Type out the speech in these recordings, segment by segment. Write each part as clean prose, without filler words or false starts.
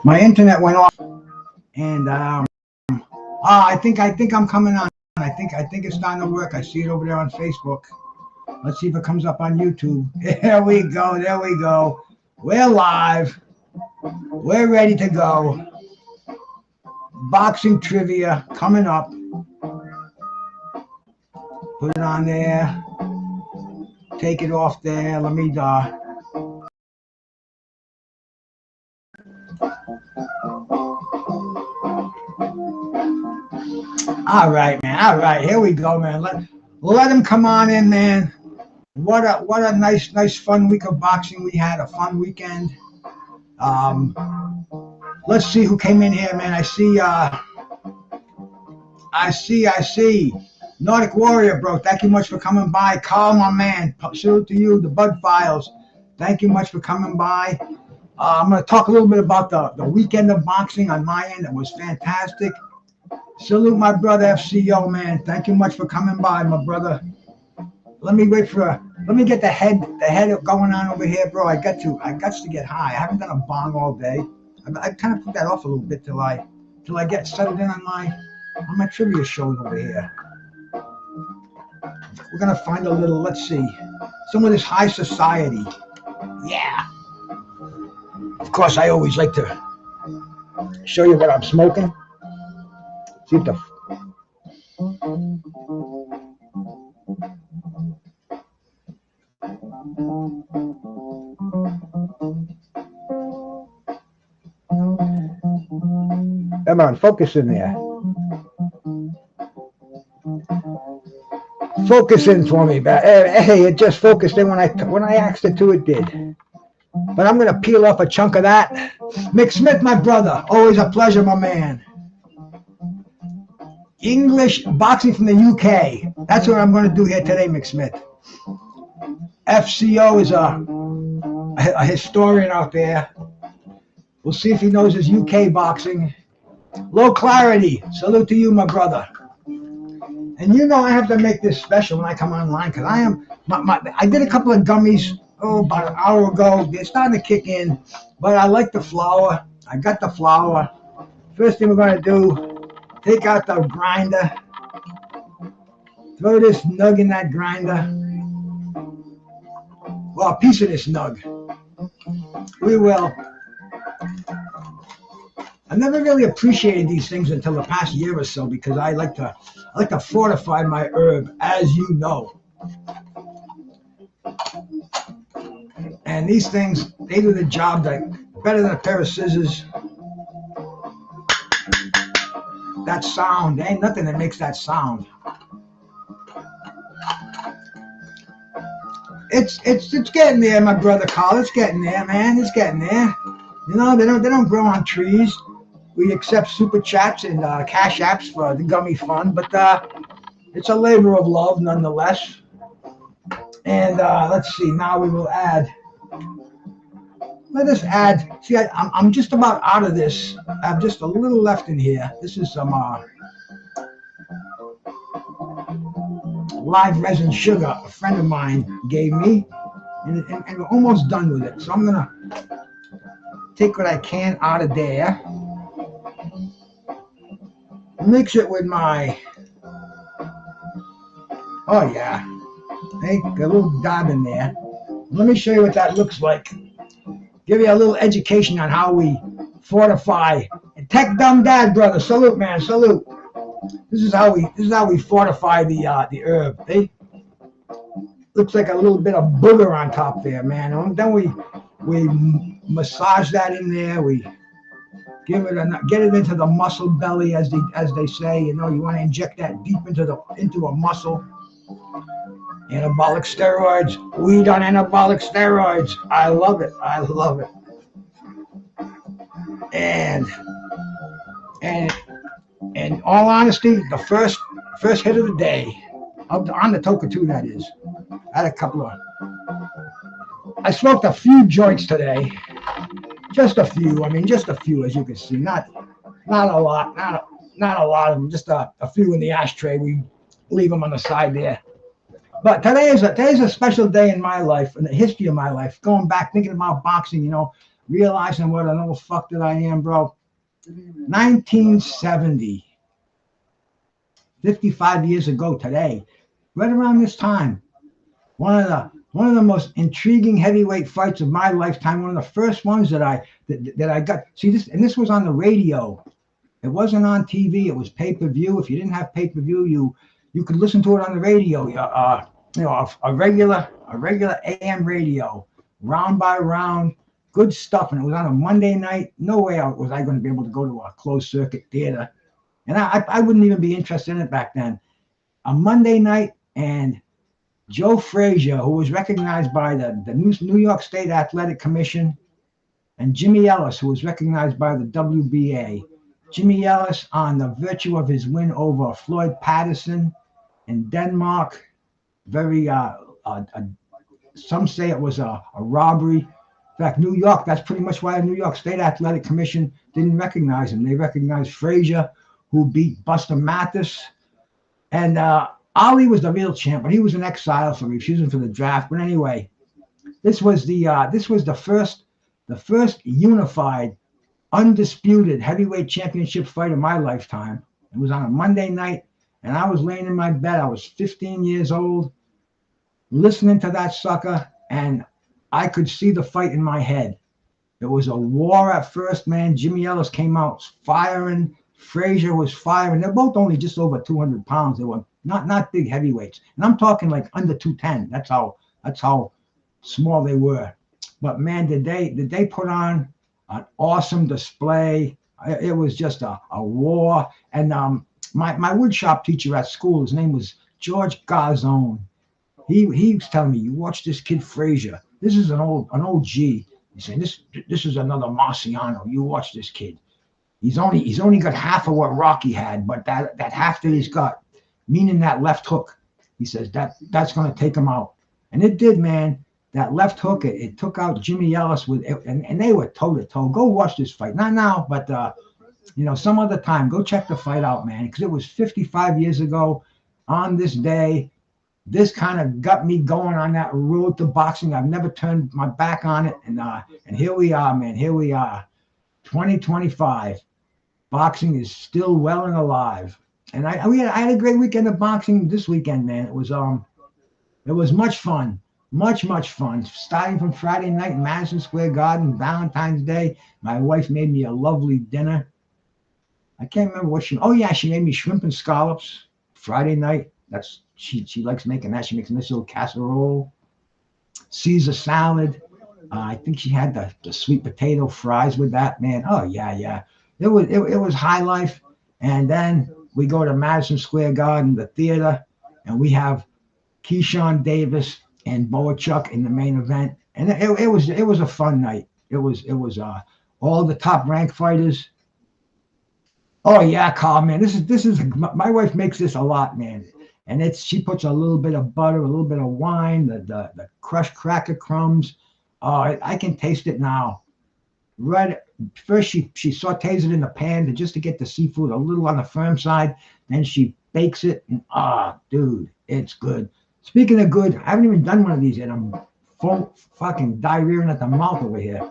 My internet went off, and I think I'm coming on. I think it's starting to work. I see it over there on Facebook. Let's see if it comes up on YouTube. There we go. There we go. We're live. We're ready to go. Boxing trivia coming up. Put it on there. Take it off there. Let me all right, man. All right, here we go, man. Let him come on in, man. What a nice fun week of boxing we had. A fun weekend. Let's see who came in here, man. I see. Nordic Warrior, bro. Thank you much for coming by. Carl, my man. Salute to you. The Bud Files. Thank you much for coming by. I'm going to talk a little bit about the weekend of boxing on my end. It was fantastic. Salute my brother FCO, man. Thank you much for coming by, my brother. Let me get the head going on over here, bro. I got to get high. I haven't done a bong all day. I kind of put that off a little bit till I get settled in on my trivia shows over here. We're gonna find a little. Let's see, some of this high society. Yeah. Of course, I always like to show you what I'm smoking. See if the come on, focus in there. Focus in for me, but hey, it just focused in when I asked it to. It did. But I'm gonna peel off a chunk of that. Mick Smith, my brother, always a pleasure, my man. English boxing from the UK. That's what I'm gonna do here today, Mick Smith. FCO is a historian out there. We'll see if he knows his UK boxing. Low Clarity, salute to you, my brother. And you know I have to make this special when I come online because I did a couple of gummies about an hour ago. They're starting to kick in, but I like the flour. I got the flour. First thing we're going to do, take out the grinder. Throw this nug in that grinder. Well, a piece of this nug. We will. I never really appreciated these things until the past year or so because I like to fortify my herb, as you know. And these things, they do the job better than a pair of scissors. That sound, there ain't nothing that makes that sound. It's getting there, my brother Carl. It's getting there, man. It's getting there. You know, they don't grow on trees. We accept super chats and cash apps for the gummy fun, but it's a labor of love nonetheless. And let's see. Now we will add. Let us add. See, I'm just about out of this. I have just a little left in here. This is some live resin sugar a friend of mine gave me, and we're almost done with it. So I'm gonna take what I can out of there. Mix it with my, oh yeah, hey, got a little dab in there. Let me show you what that looks like. Give you a little education on how we fortify. And Tech Dumb Dad, brother, salute, man, salute. This is how we fortify the herb. They looks like a little bit of booger on top there, man. And then we massage that in there. We get it into the muscle belly, as they say. You know, you want to inject that deep into a muscle. Anabolic steroids. Weed on anabolic steroids. I love it. I love it. And in all honesty, the first hit of the day, on the Toka 2, that is. I had a couple of. I smoked a few joints today. Just a few. I mean, just a few, as you can see. Not a lot. Not a lot of them. Just a few in the ashtray. We leave them on the side there. But today's a special day in my life, in the history of my life. Going back, thinking about boxing, you know, realizing what an old fuck that I am, bro. 1970, 55 years ago today, right around this time, one of the most intriguing heavyweight fights of my lifetime. One of the first ones that I got. See this, and this was on the radio. It wasn't on TV. It was pay-per-view. If you didn't have pay-per-view, you could listen to it on the radio. You know, a regular AM radio, round by round, good stuff. And it was on a Monday night. No way was I going to be able to go to a closed circuit theater, and I wouldn't even be interested in it back then. A Monday night, and Joe Frazier, who was recognized by the New York State Athletic Commission, and Jimmy Ellis, who was recognized by the WBA. Jimmy Ellis, on the virtue of his win over Floyd Patterson in Denmark, some say it was a robbery. In fact, New York, that's pretty much why the New York State Athletic Commission didn't recognize him. They recognized Frazier, who beat Buster Mathis. And Ali was the real champ, but he was in exile for refusing for the draft. But anyway, this was the first unified, undisputed heavyweight championship fight of my lifetime. It was on a Monday night, and I was laying in my bed. I was 15 years old, listening to that sucker, and I could see the fight in my head. It was a war at first, man. Jimmy Ellis came out firing. Frazier was firing. They're both only just over 200 pounds. They were not big heavyweights, and I'm talking like under 210. That's how small they were. But man, did they put on an awesome display. It was just a war. And my woodshop teacher at school, his name was George Garzone. He was telling me, you watch this kid Frazier. This is an old G. He's saying this is another Marciano. You watch this kid. He's only got half of what Rocky had, but that half that he's got, meaning that left hook, he says that's going to take him out. And it did, man. That left hook, it took out Jimmy Ellis and they were toe to toe. Go watch this fight. Not now, but you know, some other time. Go check the fight out, man, because it was 55 years ago on this day. This kind of got me going on that road to boxing. I've never turned my back on it, and here we are, man. Here we are, 2025. Boxing is still well and alive. And I had a great weekend of boxing this weekend, man. It was much fun. Much fun. Starting from Friday night in Madison Square Garden, Valentine's Day. My wife made me a lovely dinner. I can't remember what she made me shrimp and scallops Friday night. She likes making that. She makes a nice little casserole. Caesar salad. I think she had the sweet potato fries with that, man. Oh yeah. It was high life. And then we go to Madison Square Garden, the theater, and we have Keyshawn Davis and Boachuk in the main event, and it was a fun night. It was all the top ranked fighters. Oh yeah, Carl, man, this is my wife makes this a lot, man, and she puts a little bit of butter, a little bit of wine, the crushed cracker crumbs. Oh, I can taste it now. Right first, she sautés it in the pan just to get the seafood a little on the firm side. Then she bakes it, and dude, it's good. Speaking of good, I haven't even done one of these yet. I'm full fucking diarrhea at the mouth over here.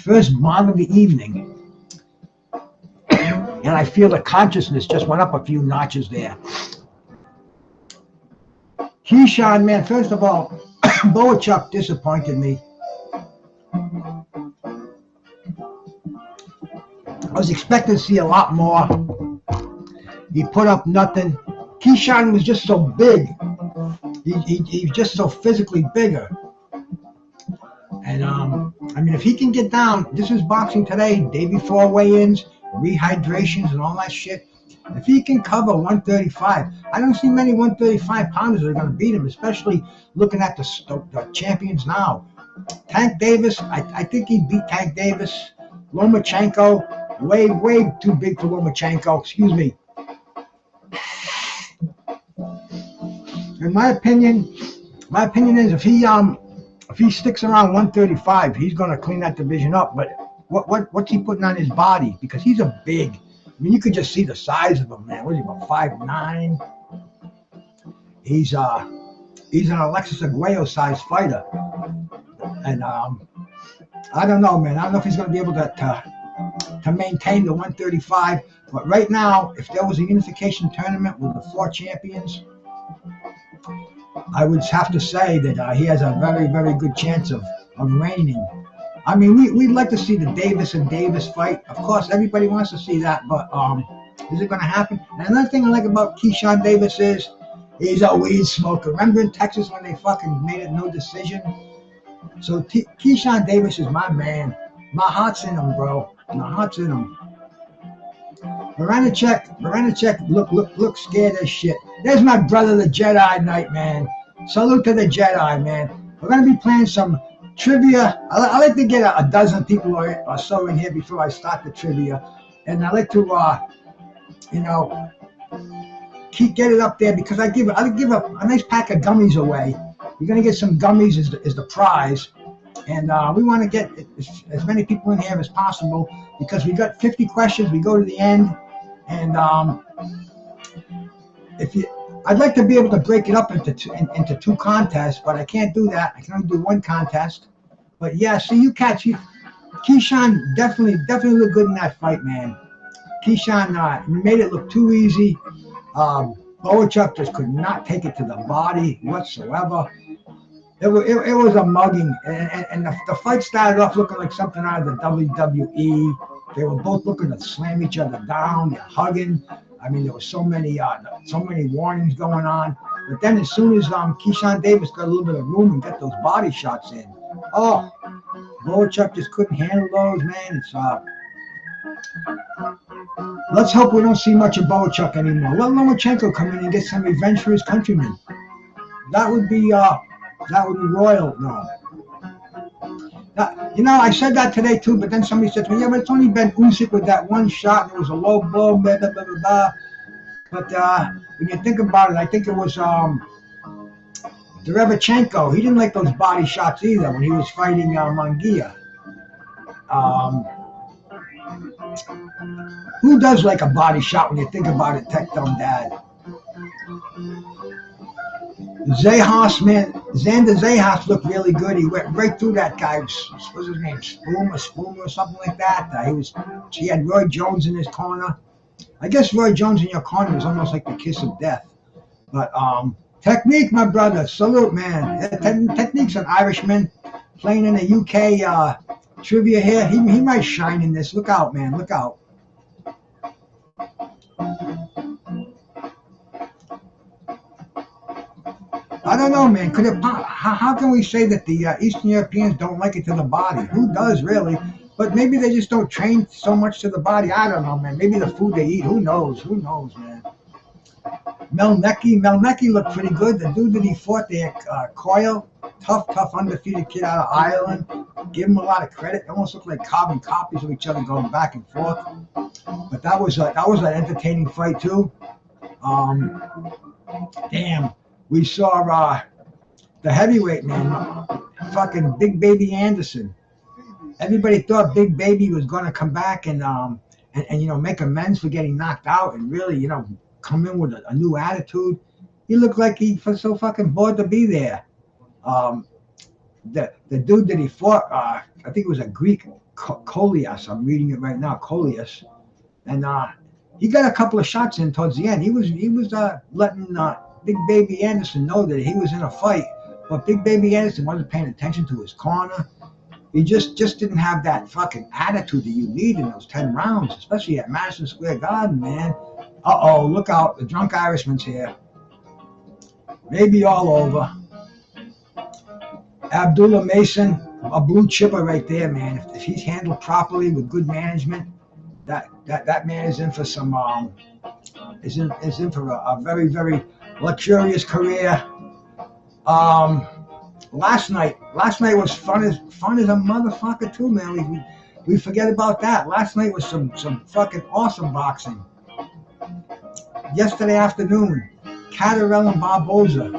First bong of the evening, and I feel the consciousness just went up a few notches there. Keyshawn, man, first of all, Boachuk disappointed me. I was expecting to see a lot more. He put up nothing. Keyshawn was just so big. He's just so physically bigger. And I mean, if he can get down, this is boxing today, day before weigh-ins, rehydrations and all that shit. If he can cover 135, I don't see many 135 pounders that are going to beat him, especially looking at the champions now. Tank Davis, I think he beat Tank Davis. Lomachenko, way too big for Lomachenko. Excuse me. In my opinion is if he sticks around 135, he's going to clean that division up. But what's he putting on his body? Because he's a big. I mean, you could just see the size of him, man. What is he, about 5'9"? He's an Alexis Aguayo-sized fighter, and I don't know, man. I don't know if he's going to be able to maintain the 135. But right now, if there was a unification tournament with the 4 champions, I would have to say that he has a very good chance of reigning. I mean, we'd like to see the Davis and Davis fight. Of course, everybody wants to see that, but is it going to happen? And another thing I like about Keyshawn Davis is he's a weed smoker. Remember in Texas when they fucking made it no decision? So Keyshawn Davis is my man. My heart's in him, bro. My heart's in him. Baranachek, look scared as shit. There's my brother, the Jedi Knight, man. Salute to the Jedi, man. We're going to be playing some trivia. I like to get a dozen people or so in here before I start the trivia. And I like to, get it up there because I give a nice pack of gummies away. You're going to get some gummies as the prize. And we want to get as many people in here as possible because we got 50 questions. We go to the end. And I'd like to be able to break it up into two contests, but I can't do that. I can only do one contest. But yeah, see, you catch you. Keyshawn definitely looked good in that fight, man. Keyshawn made it look too easy. Boachuk just could not take it to the body whatsoever. It was a mugging, and the fight started off looking like something out of the WWE. They were both looking to slam each other down. They're hugging. I mean, there was so many warnings going on. But then as soon as Keyshawn Davis got a little bit of room and got those body shots in, oh, Boachuk just couldn't handle those, man. It's let's hope we don't see much of Boachuk anymore. Let Lomachenko come in and get some revenge for his countrymen. That would be royal. No. I said that today too, but then somebody said to me, yeah, but it's only been Usyk with that one shot, and it was a low blow, blah, blah, blah, blah, blah. But when you think about it, I think it was Derevchenko. He didn't like those body shots either when he was fighting Munguia. Who does like a body shot when you think about it, Tech Dumb Dad? Zahos, man, Xander Zahos looked really good. He went right through that guy. What's his name? Spoomer or something like that. He had Roy Jones in his corner. I guess Roy Jones in your corner is almost like the kiss of death. But Technique, my brother, salute, man. Technique's an Irishman playing in the UK trivia here. He might shine in this. Look out, man. Look out. I don't know, man. How can we say that the Eastern Europeans don't like it to the body? Who does, really? But maybe they just don't train so much to the body. I don't know, man. Maybe the food they eat. Who knows? Who knows, man? Melnecki looked pretty good. The dude that he fought there, Coyle, tough, undefeated kid out of Ireland. Give him a lot of credit. They almost looked like carbon copies of each other going back and forth. But that was an entertaining fight too. Damn. We saw the heavyweight man, fucking Big Baby Anderson. Everybody thought Big Baby was going to come back and make amends for getting knocked out and really come in with a new attitude. He looked like he was so fucking bored to be there. The dude that he fought, I think it was a Greek, Kolias. I'm reading it right now, Kolias, and he got a couple of shots in towards the end. He was letting Big Baby Anderson know that he was in a fight, but Big Baby Anderson wasn't paying attention to his corner. He just didn't have that fucking attitude that you need in those 10 rounds, especially at Madison Square Garden, man. Uh-oh, look out, the drunk Irishman's here. Maybe all over. Abdullah Mason, a blue chipper right there, man. If he's handled properly with good management, that man is in for some is in for a very, very luxurious career. Last night was fun as a motherfucker too, man. We forget about that. Last night was some fucking awesome boxing. Yesterday afternoon, Catterall and Barboza.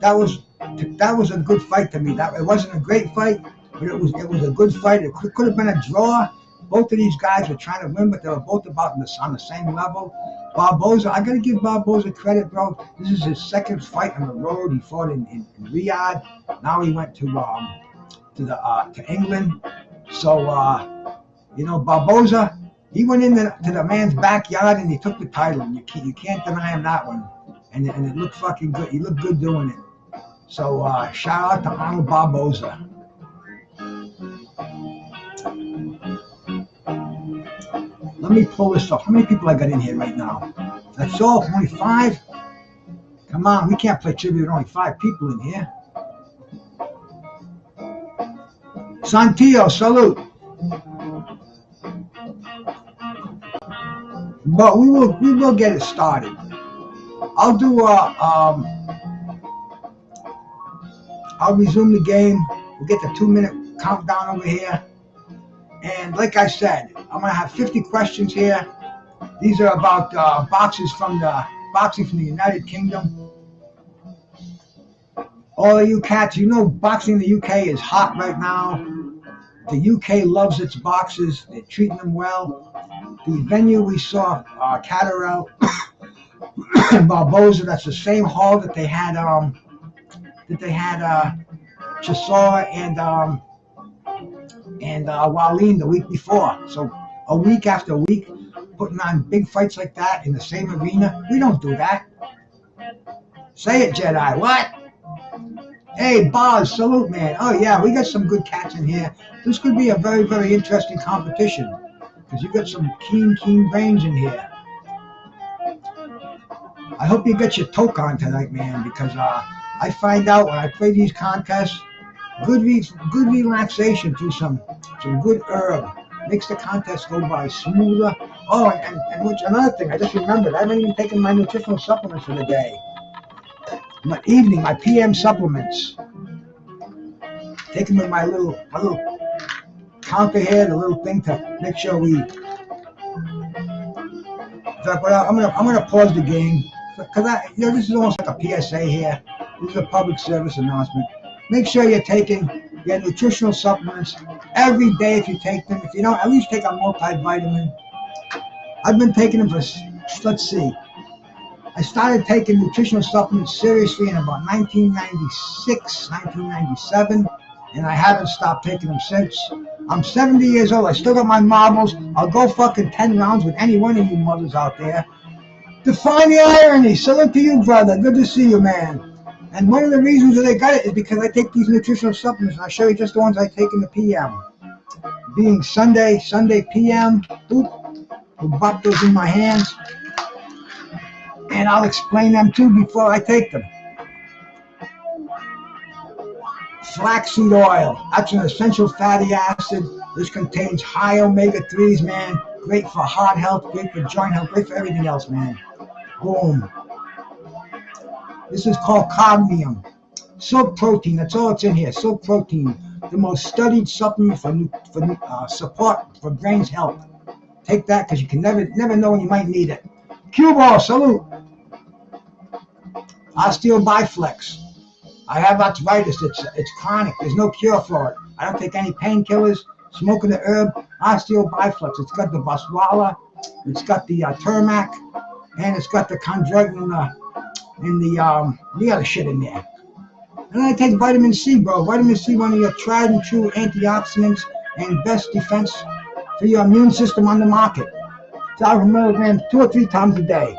That was a good fight to me. It wasn't a great fight, but it was a good fight. It could have been a draw. Both of these guys were trying to win, but they were both about on the same level. Barboza, I gotta give Barboza credit, bro. This is his second fight on the road. He fought in Riyadh. Now he went to England. So Barboza, he went into the man's backyard and he took the title. You can't deny him that one. And it looked fucking good. He looked good doing it. So shout out to Arnold Barboza. Let me pull this off. How many people I got in here right now? That's all? Only 5? Come on, we can't play trivia with only 5 people in here. Santillo, salute. But we will get it started. I'll do I'll resume the game. We'll get the 2-minute countdown over here. And like I said, I'm gonna have 50 questions here. These are about boxing from the United Kingdom. All of you cats, you know boxing in the UK is hot right now. The UK loves its boxers. They're treating them well. The venue we saw, Catterall and Barboza, that's the same hall that they had Chisora and Wallin the week before. So a week after week, putting on big fights like that in the same arena. We don't do that. Say it, Jedi. What? Hey, Boz, salute, man. Oh, yeah, we got some good cats in here. This could be a very, very interesting competition because you got some keen brains in here. I hope you get your toke on tonight, man, because I find out when I play these contests, good relaxation through some good herb makes the contest go by smoother. Oh, and which another thing, I just remembered, I haven't even taken my nutritional supplements for the day. My PM supplements. Taking with my little counter here, the little thing to make sure we. But I'm gonna pause the game because this is almost like a PSA here. This is a public service announcement. Make sure you're taking your nutritional supplements every day if you take them. If you don't, at least take a multivitamin. I've been taking them for, let's see. I started taking nutritional supplements seriously in about 1996, 1997, and I haven't stopped taking them since. I'm 70 years old. I still got my marbles. I'll go fucking 10 rounds with any one of you mothers out there. Define the irony. Salute to you, brother. Good to see you, man. And one of the reasons that I got it is because I take these nutritional supplements, and I'll show you just the ones I take in the PM. Being Sunday PM, boop, I'll bop those in my hands. And I'll explain them too before I take them. Flaxseed oil, that's an essential fatty acid. This contains high omega-3s, man. Great for heart health, great for joint health, great for everything else, man. Boom. This is called cadmium. Silk protein, that's all it's in here. Silk protein, the most studied supplement for support for brain's health. Take that because you can never know when you might need it. Cue ball, salute. Osteobiflex. I have arthritis. It's chronic. There's no cure for it. I don't take any painkillers. Smoking the herb. Osteobiflex. It's got the Baswala. It's got the Turmac, and it's got the Chondroitin and the other shit in there. And I take vitamin C, bro. Vitamin C, one of your tried and true antioxidants and best defense for your immune system on the market. 1,000 milligrams 2 or 3 times a day.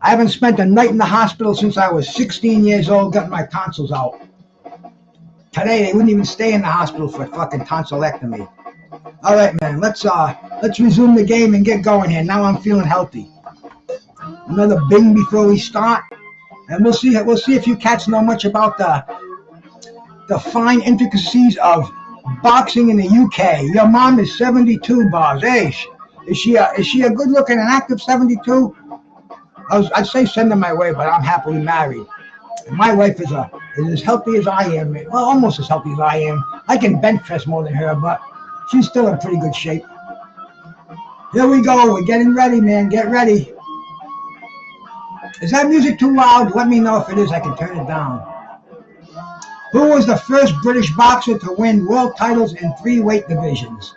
I haven't spent a night in the hospital since I was 16 years old getting my tonsils out. Today they wouldn't even stay in the hospital for fucking tonsillectomy. All right, man, let's resume the game and get going here. Now I'm feeling healthy. Another bing before we start, And we'll see if you cats know much about the fine intricacies of boxing in the UK. Your mom is 72, Boz. Hey, is she a good looking and active 72? I'd say send her my way, but I'm happily married. And my wife is as healthy as I am. Well, almost as healthy as I am. I can bench press more than her, but she's still in pretty good shape. Here we go. We're getting ready, man. Get ready. Is that music too loud? Let me know if it is. I can turn it down. Who was the first British boxer to win world titles in 3 weight divisions?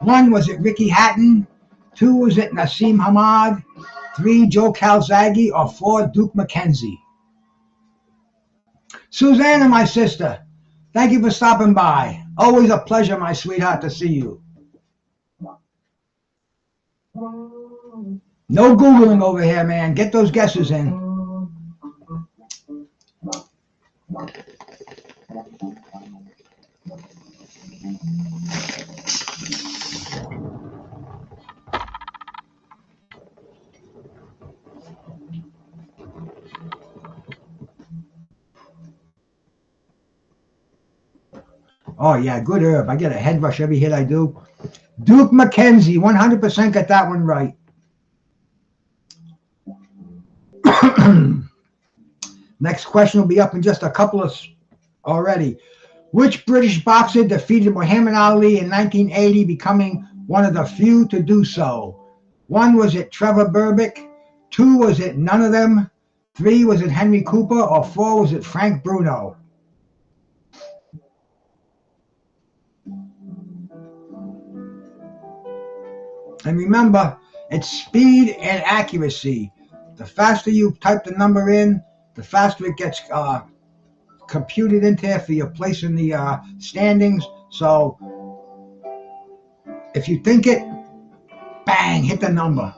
1, was it Ricky Hatton? 2, was it Nassim Hamad? 3, Joe Calzaghe? Or 4, Duke McKenzie? Susanna, my sister, thank you for stopping by. Always a pleasure, my sweetheart, to see you. No Googling over here, man. Get those guesses in. Oh, yeah, good herb. I get a head rush every hit I do. Duke McKenzie, 100% got that one right. Next question will be up in just a couple of already. Which British boxer defeated Muhammad Ali in 1980, becoming one of the few to do so? 1, was it Trevor Berbick? 2, was it none of them? 3, was it Henry Cooper? Or 4, was it Frank Bruno? And remember, it's speed and accuracy. The faster you type the number in, the faster it gets computed into there for your place in the standings. So if you think it, bang, hit the number.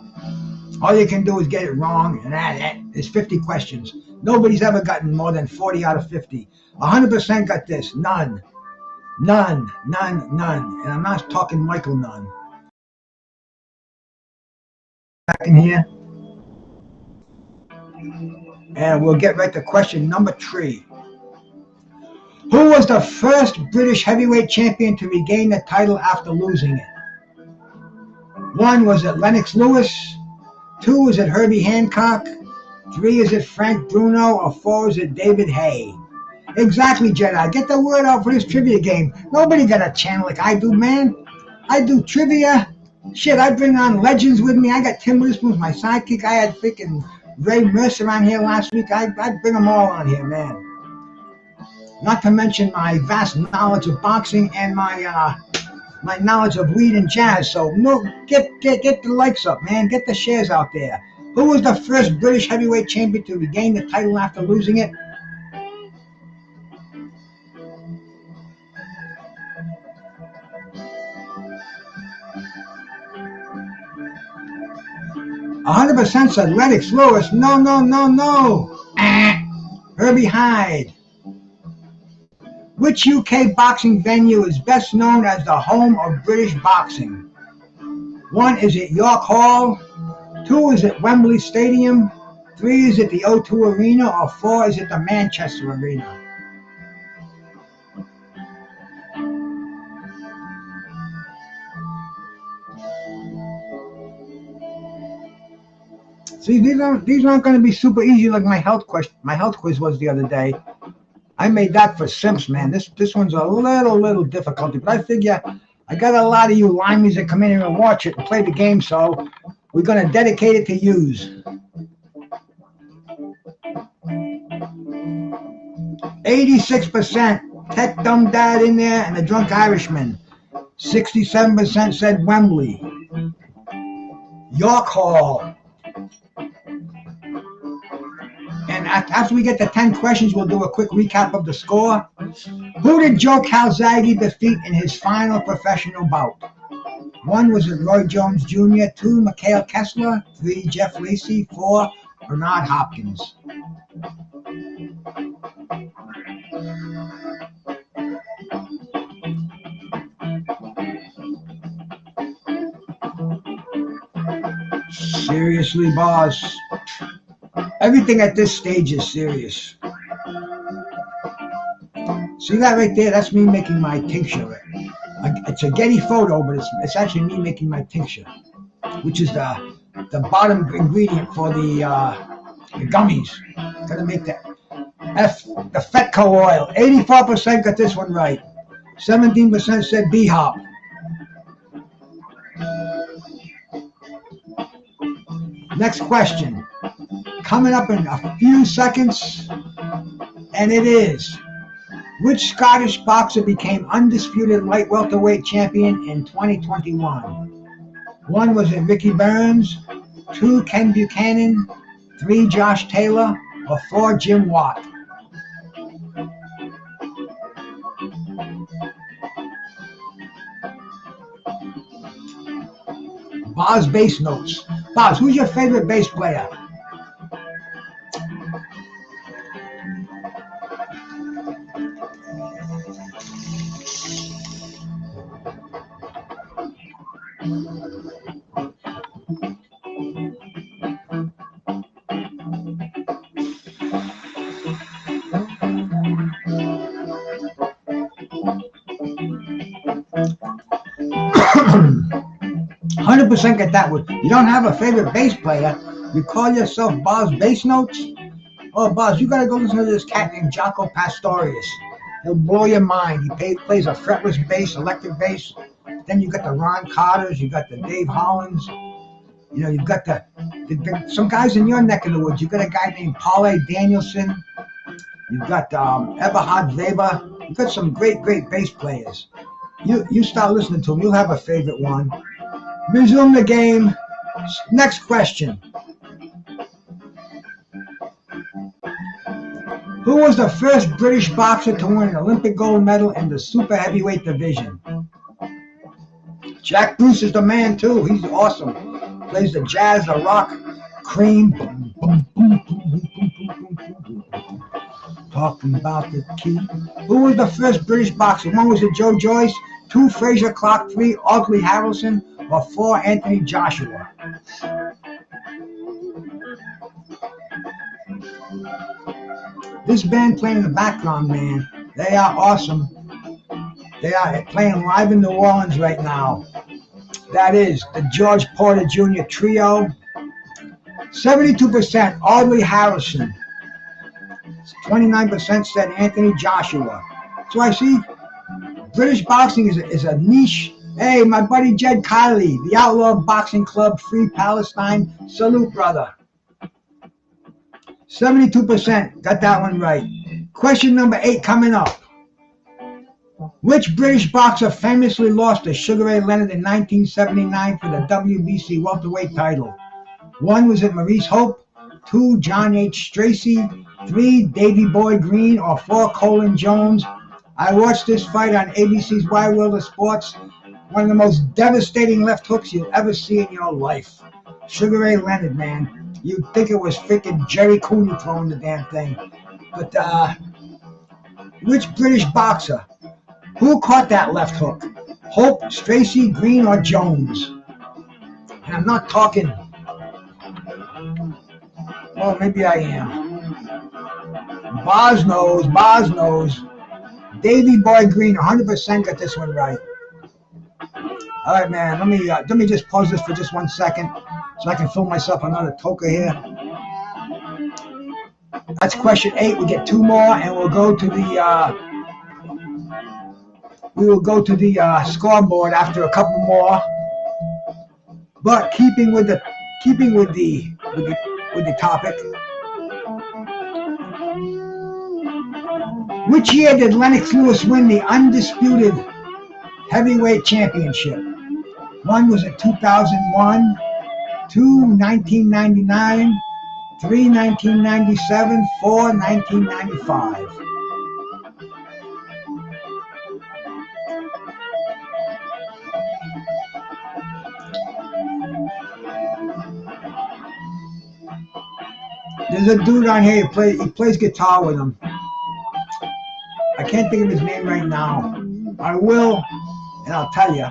All you can do is get it wrong, and that is 50 questions. Nobody's ever gotten more than 40 out of 50. 100% got this. None. None. None. None. And I'm not talking Michael Nunn. Back in here. And we'll get right to question number 3. Who was the first British heavyweight champion to regain the title after losing it? 1, was it Lennox Lewis? 2, is it Herbie Hancock? 3, is it Frank Bruno? Or 4, is it David Hay? Exactly, Jedi. Get the word out for this trivia game. Nobody got a channel like I do, man. I do trivia. Shit, I bring on legends with me. I got Tim Witherspoon's my sidekick. I had freaking Ray Mercer on here last week. I bring them all on here, man. Not to mention my vast knowledge of boxing and my knowledge of weed and jazz. So no, get the likes up, man. Get the shares out there. Who was the first British heavyweight champion to regain the title after losing it? "100% said Lennox Lewis." No. Herbie Hyde. Which UK boxing venue is best known as the home of British boxing? 1, is it York Hall? 2, is it Wembley Stadium? 3, is it the O2 Arena? Or 4, is it the Manchester Arena? See, these aren't going to be super easy like my health quiz was the other day. I made that for simps, man. This one's a little difficult, but I figure I got a lot of you limeys that come in here and watch it and play the game, so we're going to dedicate it to yous. 86%. Tech Dumb Dad in there and the Drunk Irishman. 67% said Wembley. York Hall. And after we get to 10 questions, we'll do a quick recap of the score. Who did Joe Calzaghe defeat in his final professional bout? 1, was it Roy Jones Jr.? 2, Mikhail Kessler? 3, Jeff Lacey? 4, Bernard Hopkins? Seriously, boss. Everything at this stage is serious. See that right there? That's me making my tincture. It's a Getty photo, but it's actually me making my tincture, which is the bottom ingredient for the gummies. Gotta make that. The Fetco oil. 84% got this one right. 17% said B-hop. Next question. Coming up in a few seconds, and it is: which Scottish boxer became undisputed light welterweight champion in 2021? 1, was it Ricky Burns? 2, Ken Buchanan? 3, Josh Taylor? Or 4, Jim Watt? Boz bass notes. Boz, who's your favorite bass player? 100% get that one. You don't have a favorite bass player. You call yourself Boz Bass Notes? Oh, Boz, you gotta go listen to this cat named Jaco Pastorius. He'll blow your mind. He plays a fretless bass, electric bass. Then you got the Ron Carters, you got the Dave Hollands. You know, you've got some guys in your neck of the woods. You've got a guy named Paulé Danielson. You've got Eberhard Weber. You've got some great bass players. You start listening to them. You'll have a favorite one. Resume the game. Next question. Who was the first British boxer to win an Olympic gold medal in the super heavyweight division? Jack Bruce is the man too. He's awesome. Plays the jazz, the rock, Cream. Talking about the key. Who was the first British boxer? 1, was it Joe Joyce? 2, Fraser Clark? 3, Aubrey Harrelson? Or 4, Anthony Joshua? This band playing in the background, man, they are awesome. They are playing live in New Orleans right now. That is the George Porter Jr. Trio. 72% Aubrey Harrelson. 29% said Anthony Joshua. So I see British boxing is a niche. Hey, my buddy Jed Kiley, the Outlaw Boxing Club, Free Palestine. Salute, brother. 72% got that one right. Question number 8 coming up. Which British boxer famously lost to Sugar Ray Leonard in 1979 for the WBC welterweight title? 1, was it Maurice Hope? 2, John H. Stracey? 3, Davey Boy Green? Or 4, Colin Jones? I watched this fight on ABC's Wide World of Sports. One of the most devastating left hooks you'll ever see in your life. Sugar Ray Leonard, man. You'd think it was freaking Jerry Cooney throwing the damn thing. But which British boxer? Who caught that left hook? Hope, Stracey, Green, or Jones? And I'm not talking. Well, maybe I am. Boz knows. Davey Boy Green, 100% got this one right. All right, man. Let me just pause this for just 1 second, so I can fill myself another toka here. That's question 8. We get 2 more, and we'll go to the scoreboard after a couple more. But keeping with the topic. Which year did Lennox Lewis win the undisputed heavyweight championship? 1, was it 2001? 2, 1999? 3, 1997? 4, 1995? There's a dude on here, he plays guitar with him. I can't think of his name right now. I will, and I'll tell you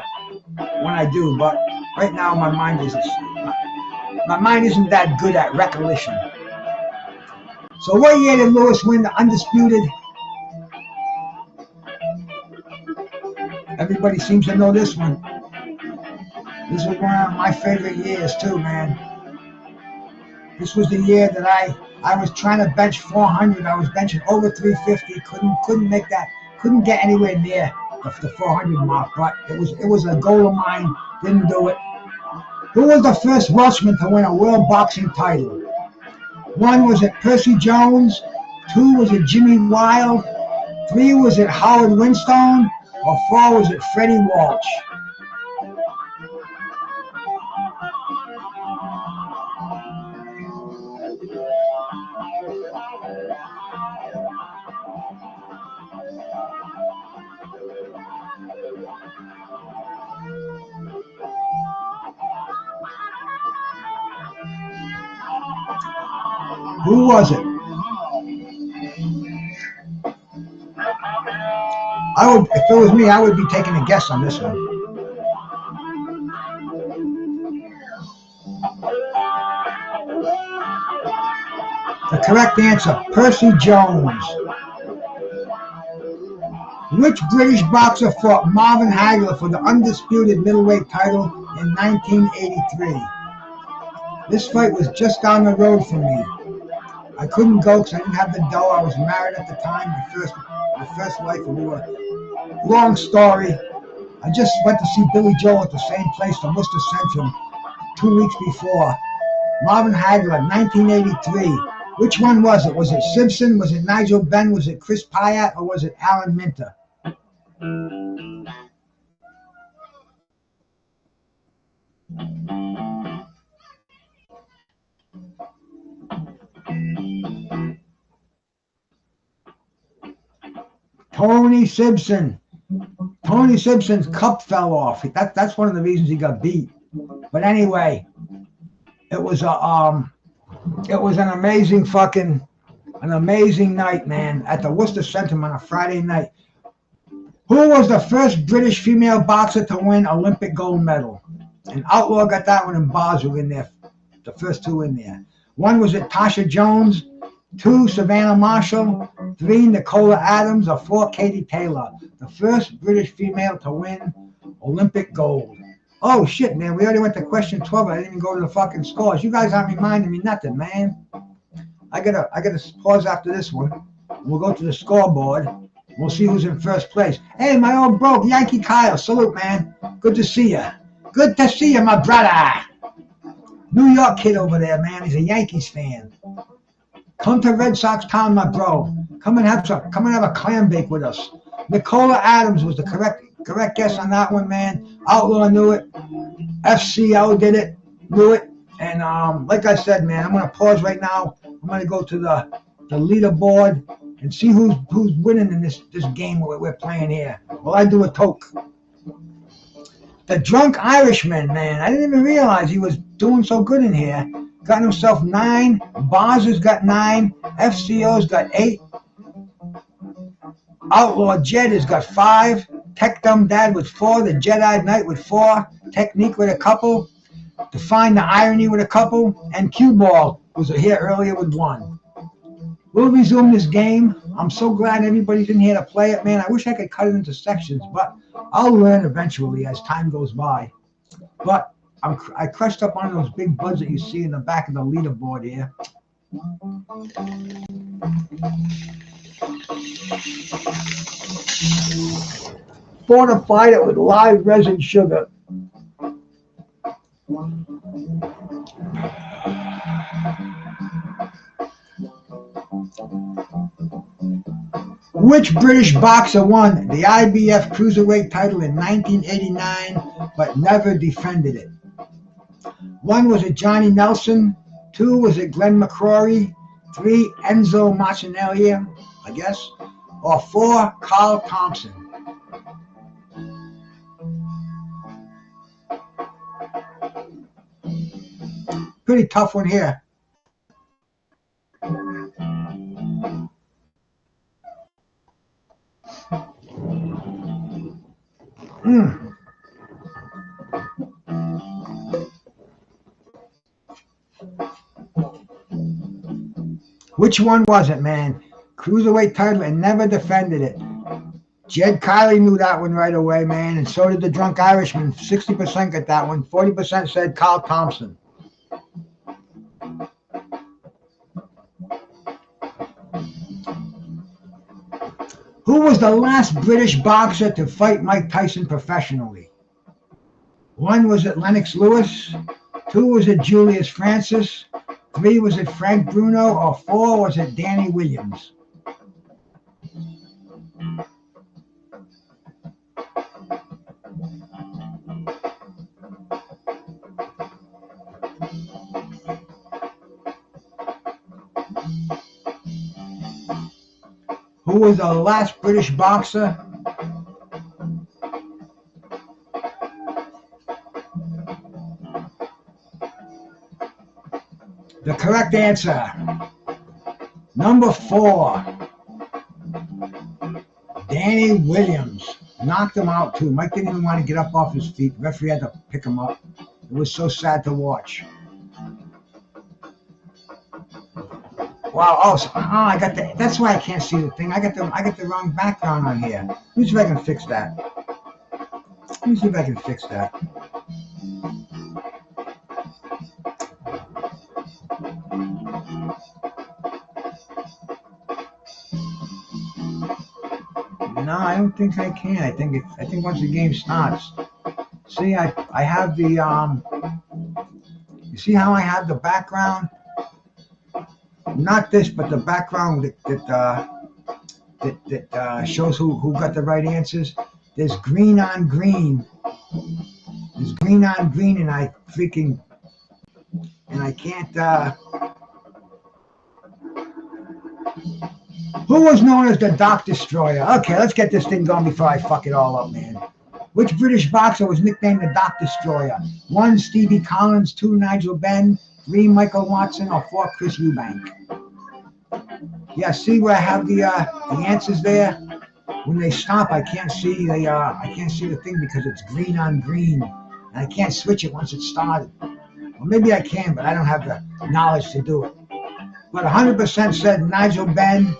when I do, but right now my mind isn't that good at recollection. So what year did Lewis win the undisputed? Everybody seems to know this one. This was one of my favorite years too, man. This was the year that I was trying to bench 400. I was benching over 350. Couldn't make that. Couldn't get anywhere near the 400 mark. But it was a goal of mine. Didn't do it. Who was the first Welshman to win a world boxing title? One, was it Percy Jones? Two, was it Jimmy Wild? Three, was it Howard Winstone? Or four, was it Freddie Walsh? Who was it? If it was me, I would be taking a guess on this one. The correct answer, Percy Jones. Which British boxer fought Marvin Hagler for the undisputed middleweight title in 1983? This fight was just down the road from me. I couldn't go because I didn't have the dough. I was married at the time, my first wife, and we were, long story. I just went to see Billy Joel at the same place, the Worcester Centrum, 2 weeks before. Marvin Hagler, 1983. Which one was it? Was it Simpson? Was it Nigel Benn? Was it Chris Pyatt? Or was it Alan Minter? Tony Simpson. Tony Simpson's cup fell off. That's one of the reasons he got beat. But anyway, it was an amazing night, man, at the Worcester Centrum on a Friday night. Who was the first British female boxer to win Olympic gold medal? And Outlaw got that one, and Bars were in there, the first two in there. One, was it Tasha Jones? Two, Savannah Marshall. Three, Nicola Adams. Or four, Katie Taylor. The first British female to win Olympic gold. Oh shit, man, we already went to question 12. I didn't even go to the fucking scores. You guys aren't reminding me nothing, man. I gotta pause after this one. We'll go to the scoreboard. We'll see who's in first place. Hey, my old bro, Yankee Kyle. Salute, man. Good to see you. Good to see you, my brother. New York kid over there, man. He's a Yankees fan. Come to Red Sox Town, my bro. Come and have a clam bake with us. Nicola Adams was the correct guess on that one, man. Outlaw knew it. FCO did it, knew it. And like I said, man, I'm gonna pause right now. I'm gonna go to the leaderboard and see who's winning in this game we're playing here. Well, I do a toke. The Drunk Irishman, man. I didn't even realize he was doing so good in here. Got himself 9. Bars has got 9. FCO's got 8. Outlaw Jed has got 5. Tech Dumb Dad with 4. The Jedi Knight with 4. Technique with a couple. Define the Irony with a couple. And Cue Ball was here earlier with 1. We'll resume this game. I'm so glad everybody's in here to play it, man. I wish I could cut it into sections, but I'll learn eventually as time goes by. But I crushed up one of those big buds that you see in the back of the leaderboard here. Fortified it with live resin sugar. Which British boxer won the IBF Cruiserweight title in 1989 but never defended it? 1, was it Johnny Nelson? 2, was it Glenn McCrory? 3, Enzo Machinelli, I guess? Or 4, Carl Thompson? Pretty tough one here. Which one was it, man? Cruiserweight title and never defended it. Jed Kiley knew that one right away, man, and so did the Drunk Irishman. 60% got that one. 40% said Carl Thompson. Who was the last British boxer to fight Mike Tyson professionally? 1, was it Lennox Lewis? 2, was it Julius Francis? 3, was it Frank Bruno? Or 4, was it Danny Williams? Who was the last British boxer? The correct answer, number 4, Danny Williams. Knocked him out too. Mike didn't even want to get up off his feet. The referee had to pick him up. It was so sad to watch. Wow. Oh, I got the. That's why I can't see the thing. I got the wrong background on here. Let me see if I can fix that. Let me see if I can fix that. No, I don't think I can. I think once the game starts. See, I have the You see how I have the background? Not this, but the background that shows who got the right answers. There's green on green. There's green on green, and I can't. Who was known as the Dock Destroyer? Okay, let's get this thing going before I fuck it all up, man. Which British boxer was nicknamed the Dock Destroyer? 1, Stevie Collins. 2, Nigel Benn. 3, Michael Watson. Or 4, Chris Eubank. Yeah, see where I have the answers there? When they stop, I can't see the thing because it's green on green, and I can't switch it once it started. Well, maybe I can, but I don't have the knowledge to do it. But 100% said Nigel Benn.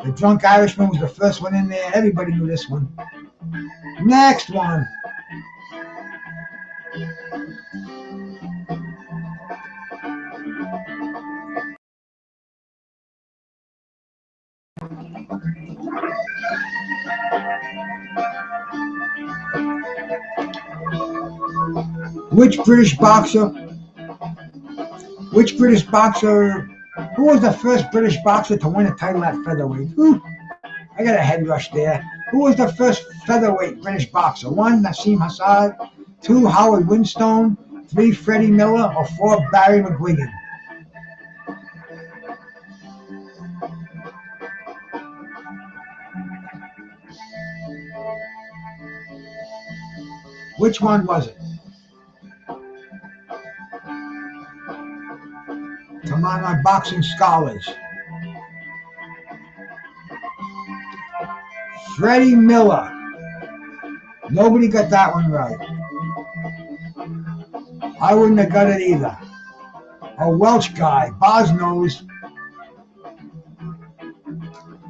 The Drunk Irishman was the first one in there. Everybody knew this one. Next one. Which British boxer? Who was the first British boxer to win a title at featherweight? I got a head rush there. Who was the first featherweight British boxer? 1, Nassim Hassad. 2, Howard Winstone. 3, Freddie Miller. Or 4, Barry McGuigan. Which one was it? Come on, my boxing scholars. Freddie Miller. Nobody got that one right. I wouldn't have got it either. A Welsh guy, Bosnose.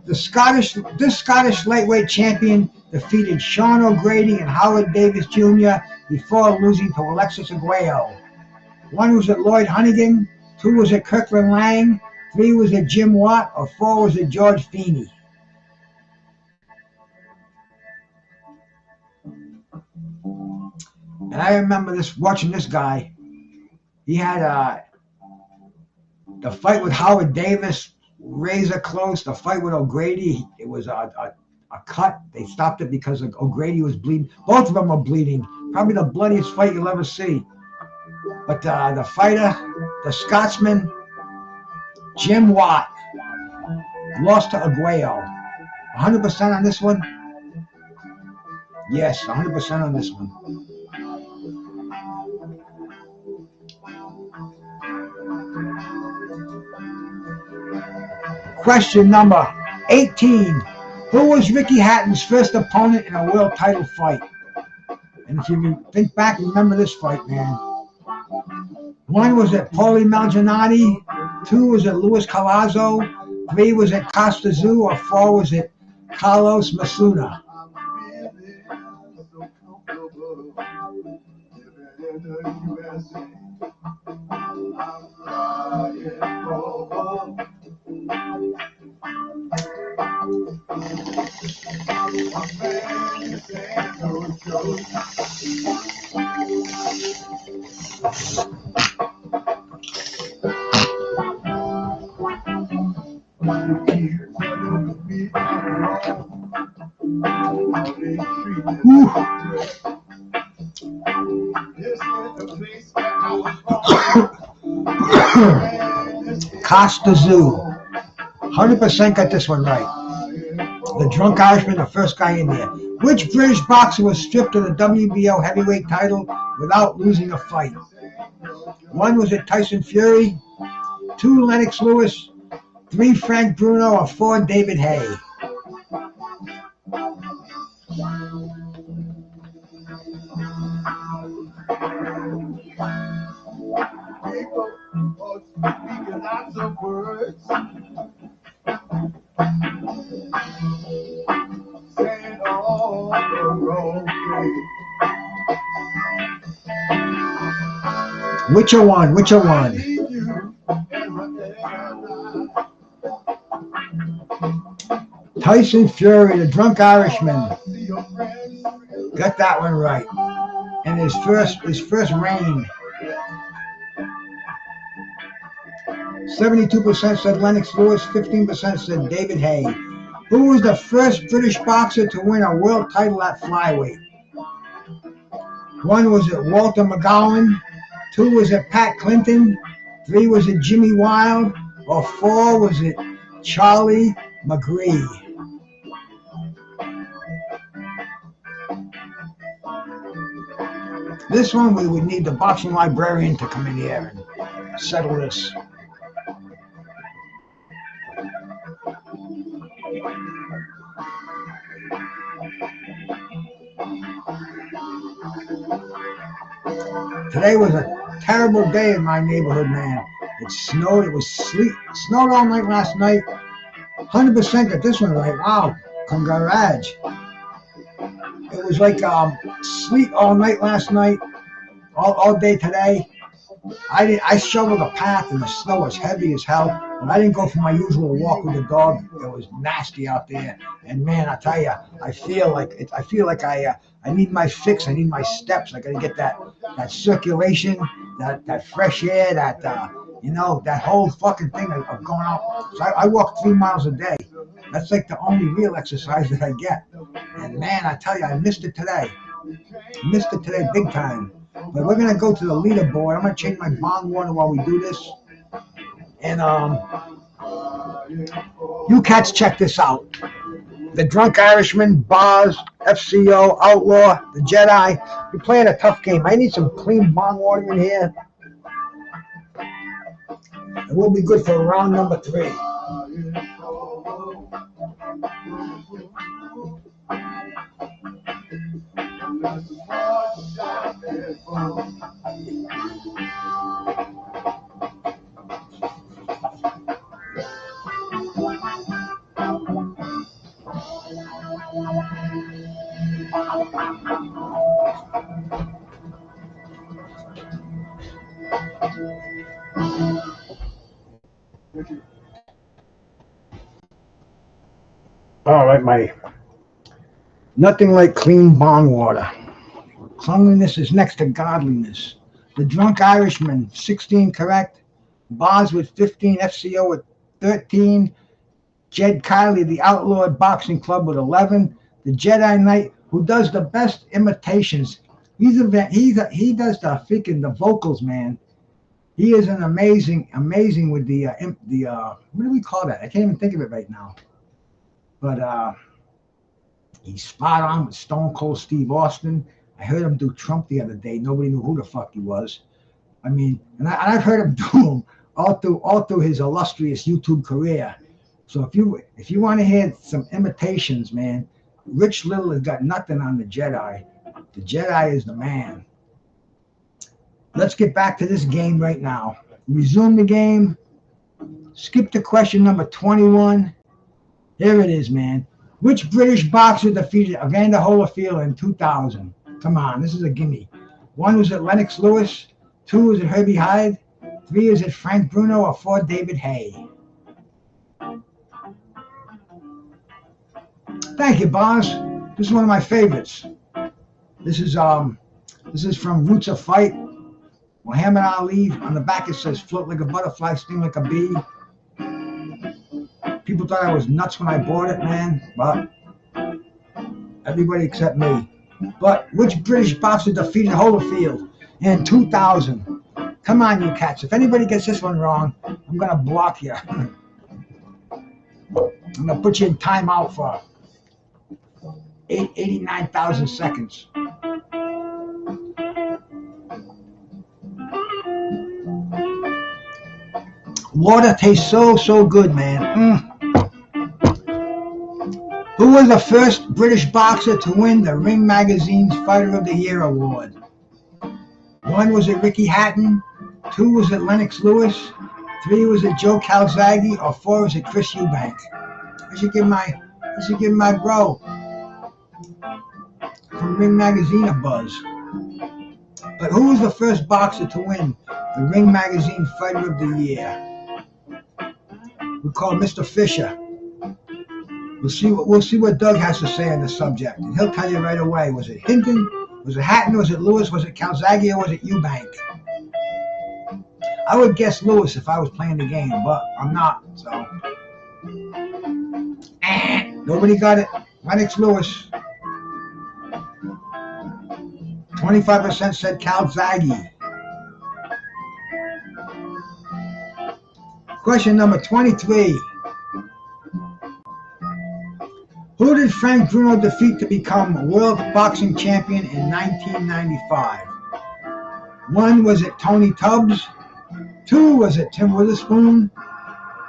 This Scottish lightweight champion defeated Sean O'Grady and Howard Davis Jr. before losing to Alexis Aguayo. 1 was at Lloyd Hunnigan. 2 was at Kirkland Lang. 3 was at Jim Watt. Or 4 was at George Feeney. And I remember watching this guy. He had the fight with Howard Davis, razor close. The fight with O'Grady, it was a cut. They stopped it because O'Grady was bleeding. Both of them were bleeding. Probably the bloodiest fight you'll ever see. But the fighter, the Scotsman, Jim Watt, lost to Aguayo. 100% on this one? Yes, 100% on this one. Question number 18. Who was Ricky Hatton's first opponent in a world title fight? And if you think back, remember this fight, man. 1 was at Paulie Malignaggi. 2 was it Luis Collazo, 3 was it Costa Zoo, or 4 was it Carlos Masuna? Costa Zoo. 100% got this one right. The Drunk Irishman, the first guy in there. Which British boxer was stripped of the WBO heavyweight title without losing a fight? 1 was it Tyson Fury, 2 Lennox Lewis, 3 Frank Bruno, or 4 David Hay? Which one? Which one? Tyson Fury, the Drunk Irishman. Got that one right. And his first reign. 72% said Lennox Lewis, 15% said David Hay. Who was the first British boxer to win a world title at flyweight? 1 was it Walter McGowan, 2 was it Pat Clinton, 3 was it Jimmy Wild, or 4 was it Charlie McGree? This one we would need the boxing librarian to come in here and settle this. Today was a terrible day in my neighborhood, man. It snowed, it was sleet. It snowed all night last night. 100% got this one right. Wow, congrats. It was like sleet all night last night, all day today. I shoveled a path and the snow was heavy as hell. And I didn't go for my usual walk with the dog. It was nasty out there. And man, I tell you, I feel like I need my fix. I need my steps. I got to get that circulation, that fresh air, that whole fucking thing of going out. So I walk 3 miles a day. That's like the only real exercise that I get. And man, I tell you, I missed it today. Missed it today big time. But we're going to go to the leaderboard. I'm going to change my bong water while we do this. And you cats check this out. The Drunk Irishman, Boz, FCO, Outlaw, the Jedi. We're playing a tough game. I need some clean bong water in here. And we'll be good for round number 3. All right, nothing like clean bong water. Cleanliness is next to godliness. The Drunk Irishman, 16 correct. Boz with 15, FCO with 13. Jed Kiley, the Outlawed Boxing Club with 11. The Jedi Knight, who does the best imitations. He does the vocals, man. He is an amazing with the what do we call that? I can't even think of it right now. But he's spot on with Stone Cold Steve Austin. I heard him do Trump the other day. Nobody knew who the fuck he was. I mean, and I've heard him do him all through his illustrious YouTube career. So if you want to hear some imitations, man, Rich Little has got nothing on the Jedi. The Jedi is the man. Let's get back to this game right now. Resume the game. Skip to question number 21. Here it is, man. Which British boxer defeated Evander Holyfield in 2000? Come on, this is a gimme. 1 was it Lennox Lewis, 2 was it Herbie Hyde, 3 is it Frank Bruno, or 4 David Hay? Thank you, boss. This is one of my favorites. This is from Roots of Fight. Muhammad Ali. On the back it says float like a butterfly, sting like a bee. People thought I was nuts when I bought it, man, but everybody except me. But which British boxer defeated Holyfield in 2000? Come on, you cats. If anybody gets this one wrong, I'm going to block you. I'm going to put you in timeout for 89,000 seconds. Water tastes so good, man. Who was the first British boxer to win the Ring Magazine's Fighter of the Year award? 1 was it Ricky Hatton, 2 was it Lennox Lewis, 3 was it Joe Calzaghe, or 4 was it Chris Eubank? I should give my bro from Ring Magazine a buzz. But who was the first boxer to win the Ring Magazine Fighter of the Year? We call Mr. Fisher. We'll see what Doug has to say on the subject, and he'll tell you right away. Was it Hinton? Was it Hatton? Was it Lewis? Was it Calzaghe? Or was it Eubank? I would guess Lewis if I was playing the game, but I'm not. So nobody got it. Lennox Lewis. 25% said Calzaghe. Question number 23. Who did Frank Bruno defeat to become world boxing champion in 1995? 1 was it Tony Tubbs, 2 was it Tim Witherspoon,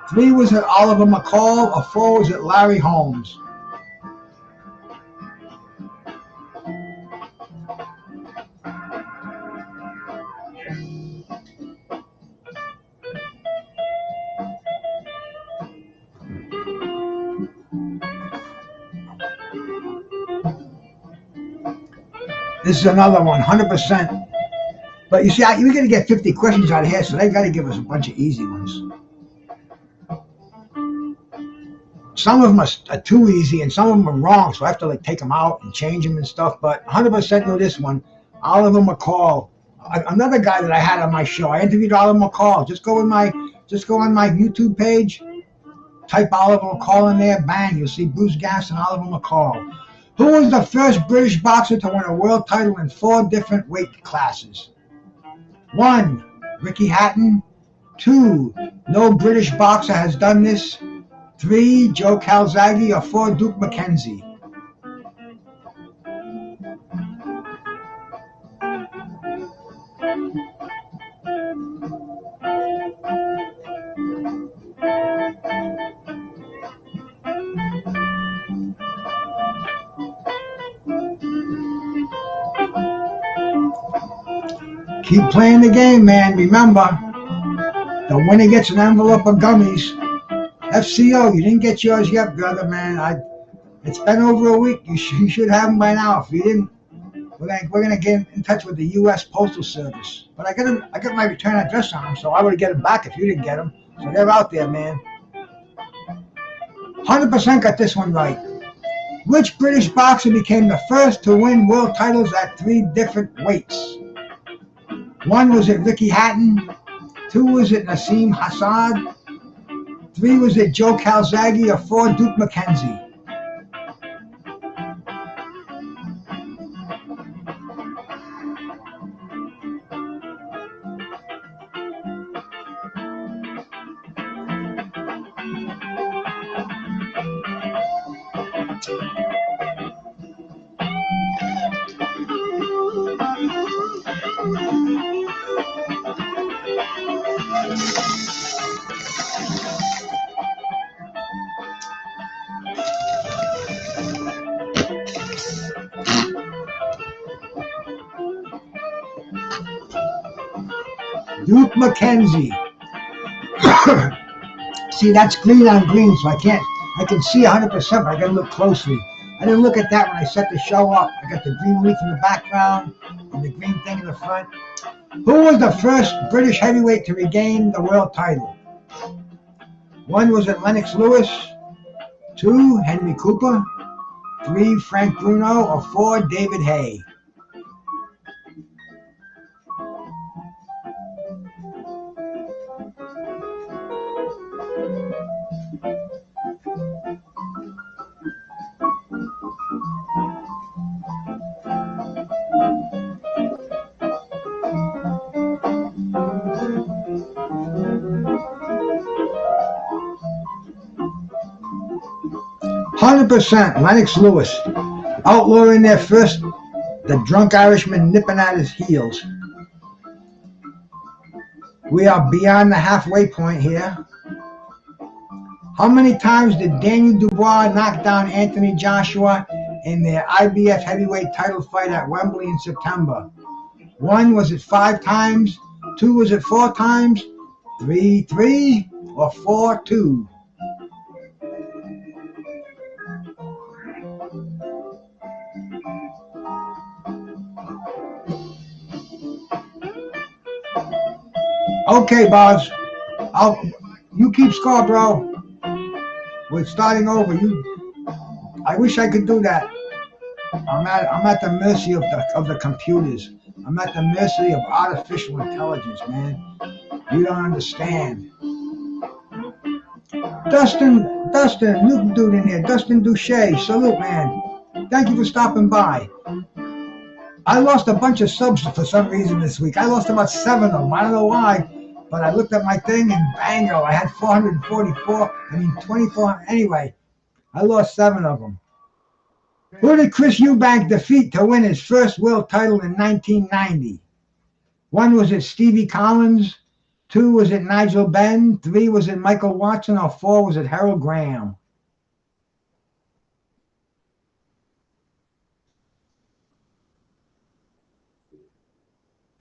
3 was it Oliver McCall, or 4 was it Larry Holmes? This is another one, 100%. But you see, we're going to get 50 questions out of here, so they got to give us a bunch of easy ones. Some of them are too easy, and some of them are wrong, so I have to take them out and change them and stuff. But 100% know this one, Oliver McCall. Another guy that I had on my show. I interviewed Oliver McCall. Just go on my YouTube page, type Oliver McCall in there, bang, you'll see Bruce Gass and Oliver McCall. Who was the first British boxer to win a world title in 4 different weight classes? 1, Ricky Hatton. 2, no British boxer has done this. 3, Joe Calzaghe, or 4, Duke McKenzie. Keep playing the game, man. Remember, the winner gets an envelope of gummies. FCO, you didn't get yours yet, brother, man. It's been over a week. You should have them by now. If you didn't, we're gonna get in touch with the U.S. Postal Service. But I got my return address on them, so I would get them back if you didn't get them. So they're out there, man. 100% got this one right. Which British boxer became the first to win world titles at 3 different weights? 1 was it Ricky Hatton, 2 was it Nassim Hassad, 3 was it Joe Calzaghe, or 4 Duke McKenzie? Duke McKenzie. See, that's green on green, so I can see 100%, but I gotta look closely. I didn't look at that when I set the show up. I got the green leaf in the background and the green thing in the front. Who was the first British heavyweight to regain the world title? 1, was it Lennox Lewis? 2, Henry Cooper? 3, Frank Bruno? Or 4, David Hay? %, Lennox Lewis. Outlawing their first, the drunk Irishman nipping at his heels. We are beyond the halfway point here. How many times did Daniel Dubois knock down Anthony Joshua in their IBF heavyweight title fight at Wembley in September? 1, was it 5 times? 2, was it 4 times? 3, 3, or 4, 2? Okay, Boz. You keep score, bro. We're starting over. I wish I could do that. I'm at the mercy of the computers. I'm at the mercy of artificial intelligence, man. You don't understand. Dustin, new dude in here. Dustin Duche, salute, man. Thank you for stopping by. I lost a bunch of subs for some reason this week. I lost about 7 of them. I don't know why, but I looked at my thing and bango, I had 24. Anyway, I lost 7 of them. Who did Chris Eubank defeat to win his first world title in 1990? 1, was it Stevie Collins? 2, was it Nigel Benn? 3, was it Michael Watson? Or 4, was it Harold Graham?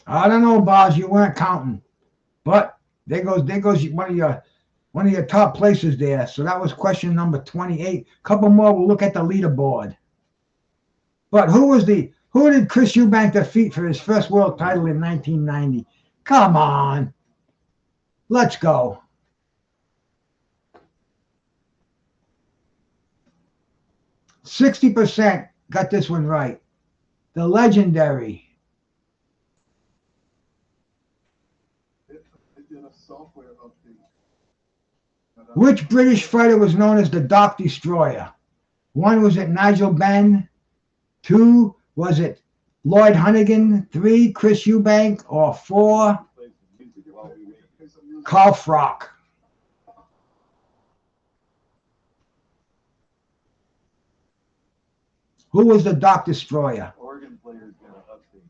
I don't know, Boz. You weren't counting, but there goes one of your top places there. So that was question number 28. Couple more. We'll look at the leaderboard. But who did Chris Eubank defeat for his first world title in 1990? Come on, let's go. 60% got this one right. The legendary. Which British fighter was known as the Dock Destroyer? 1, was it Nigel Benn? 2, was it Lloyd Hunnigan? 3, Chris Eubank? Or 4, Carl Frock? Who was the Dock Destroyer? Oregon players got a update.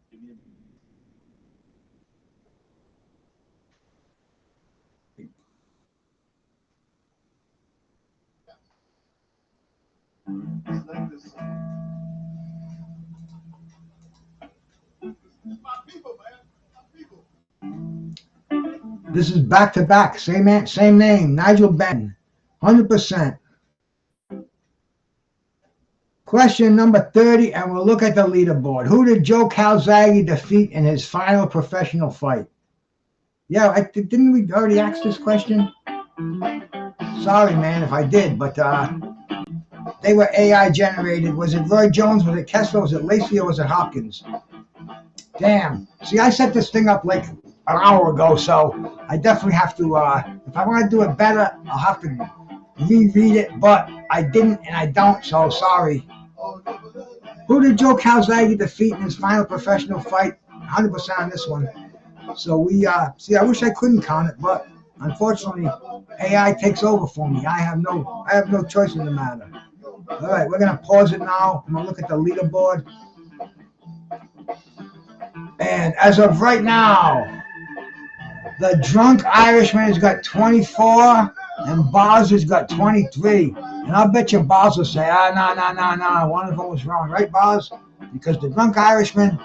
This is back to back, same name, Nigel Benn, 100%. Question number 30, and we'll look at the leaderboard. Who did Joe Calzaghe defeat in his final professional fight? Yeah, didn't we already ask this question? Sorry, man, if I did, but they were AI generated. Was it Roy Jones? Was it Kessler? Was it Lacey? Or was it Hopkins? Damn. See, I set this thing up like an hour ago, so I definitely have to, if I want to do it better, I'll have to reread it, but I didn't and I don't, so sorry. Who did Joe Calzaghe defeat in his final professional fight? 100% on this one. So we, see, I wish I couldn't count it, but unfortunately, AI takes over for me. I have no choice in the matter. All right, we're gonna pause it now. I'm gonna look at the leaderboard. And as of right now, the drunk Irishman has got 24, and Boz has got 23. And I'll bet you Boz will say, no, one of them was wrong, right, Boz? Because the drunk Irishman,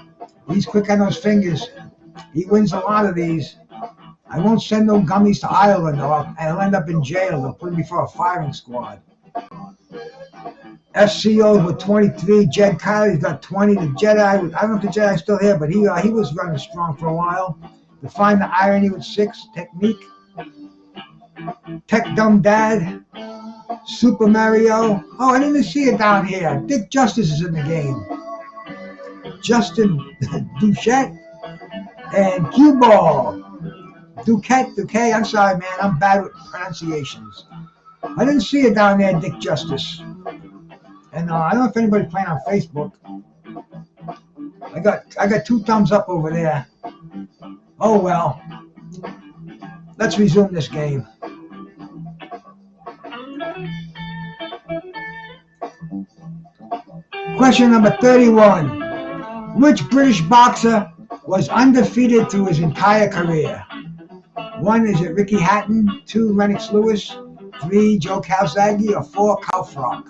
he's quick on those fingers. He wins a lot of these. I won't send no gummies to Ireland, or I'll end up in jail. They'll put me before a firing squad. FCOs with 23. Jed Kiley's got 20. The Jedi, I don't know if the Jedi's still here, but he was running strong for a while. Define the Irony with 6. Technique. Tech Dumb Dad. Super Mario. Oh, I didn't even see it down here. Dick Justice is in the game. Justin Duchette and Cue Ball. Duquette. I'm sorry, man. I'm bad with pronunciations. I didn't see it down there, Dick Justice. And I don't know if anybody's playing on Facebook. I got 2 thumbs up over there. Oh well. Let's resume this game. Question number 31. Which British boxer was undefeated through his entire career? 1, is it Ricky Hatton? 2, Lennox Lewis? 3, Joe Calzaghe? Or 4, Cal Frock?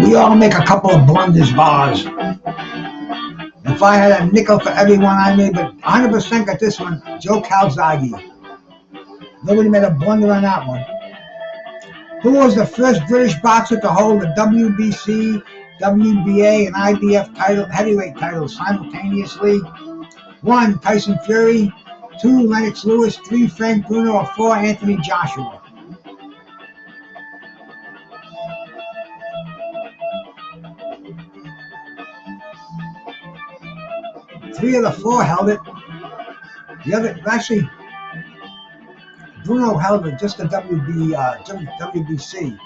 We all make a couple of blunders, bars. If I had a nickel for every one I made, but 100% got this one, Joe Calzaghe. Nobody made a blunder on that one. Who was the first British boxer to hold the WBC, WBA, and IBF heavyweight titles simultaneously? 1, Tyson Fury. 2, Lennox Lewis. 3, Frank Bruno. Or 4, Anthony Joshua. Three of the 4 held it. The other, actually, Bruno held it, just the WBC.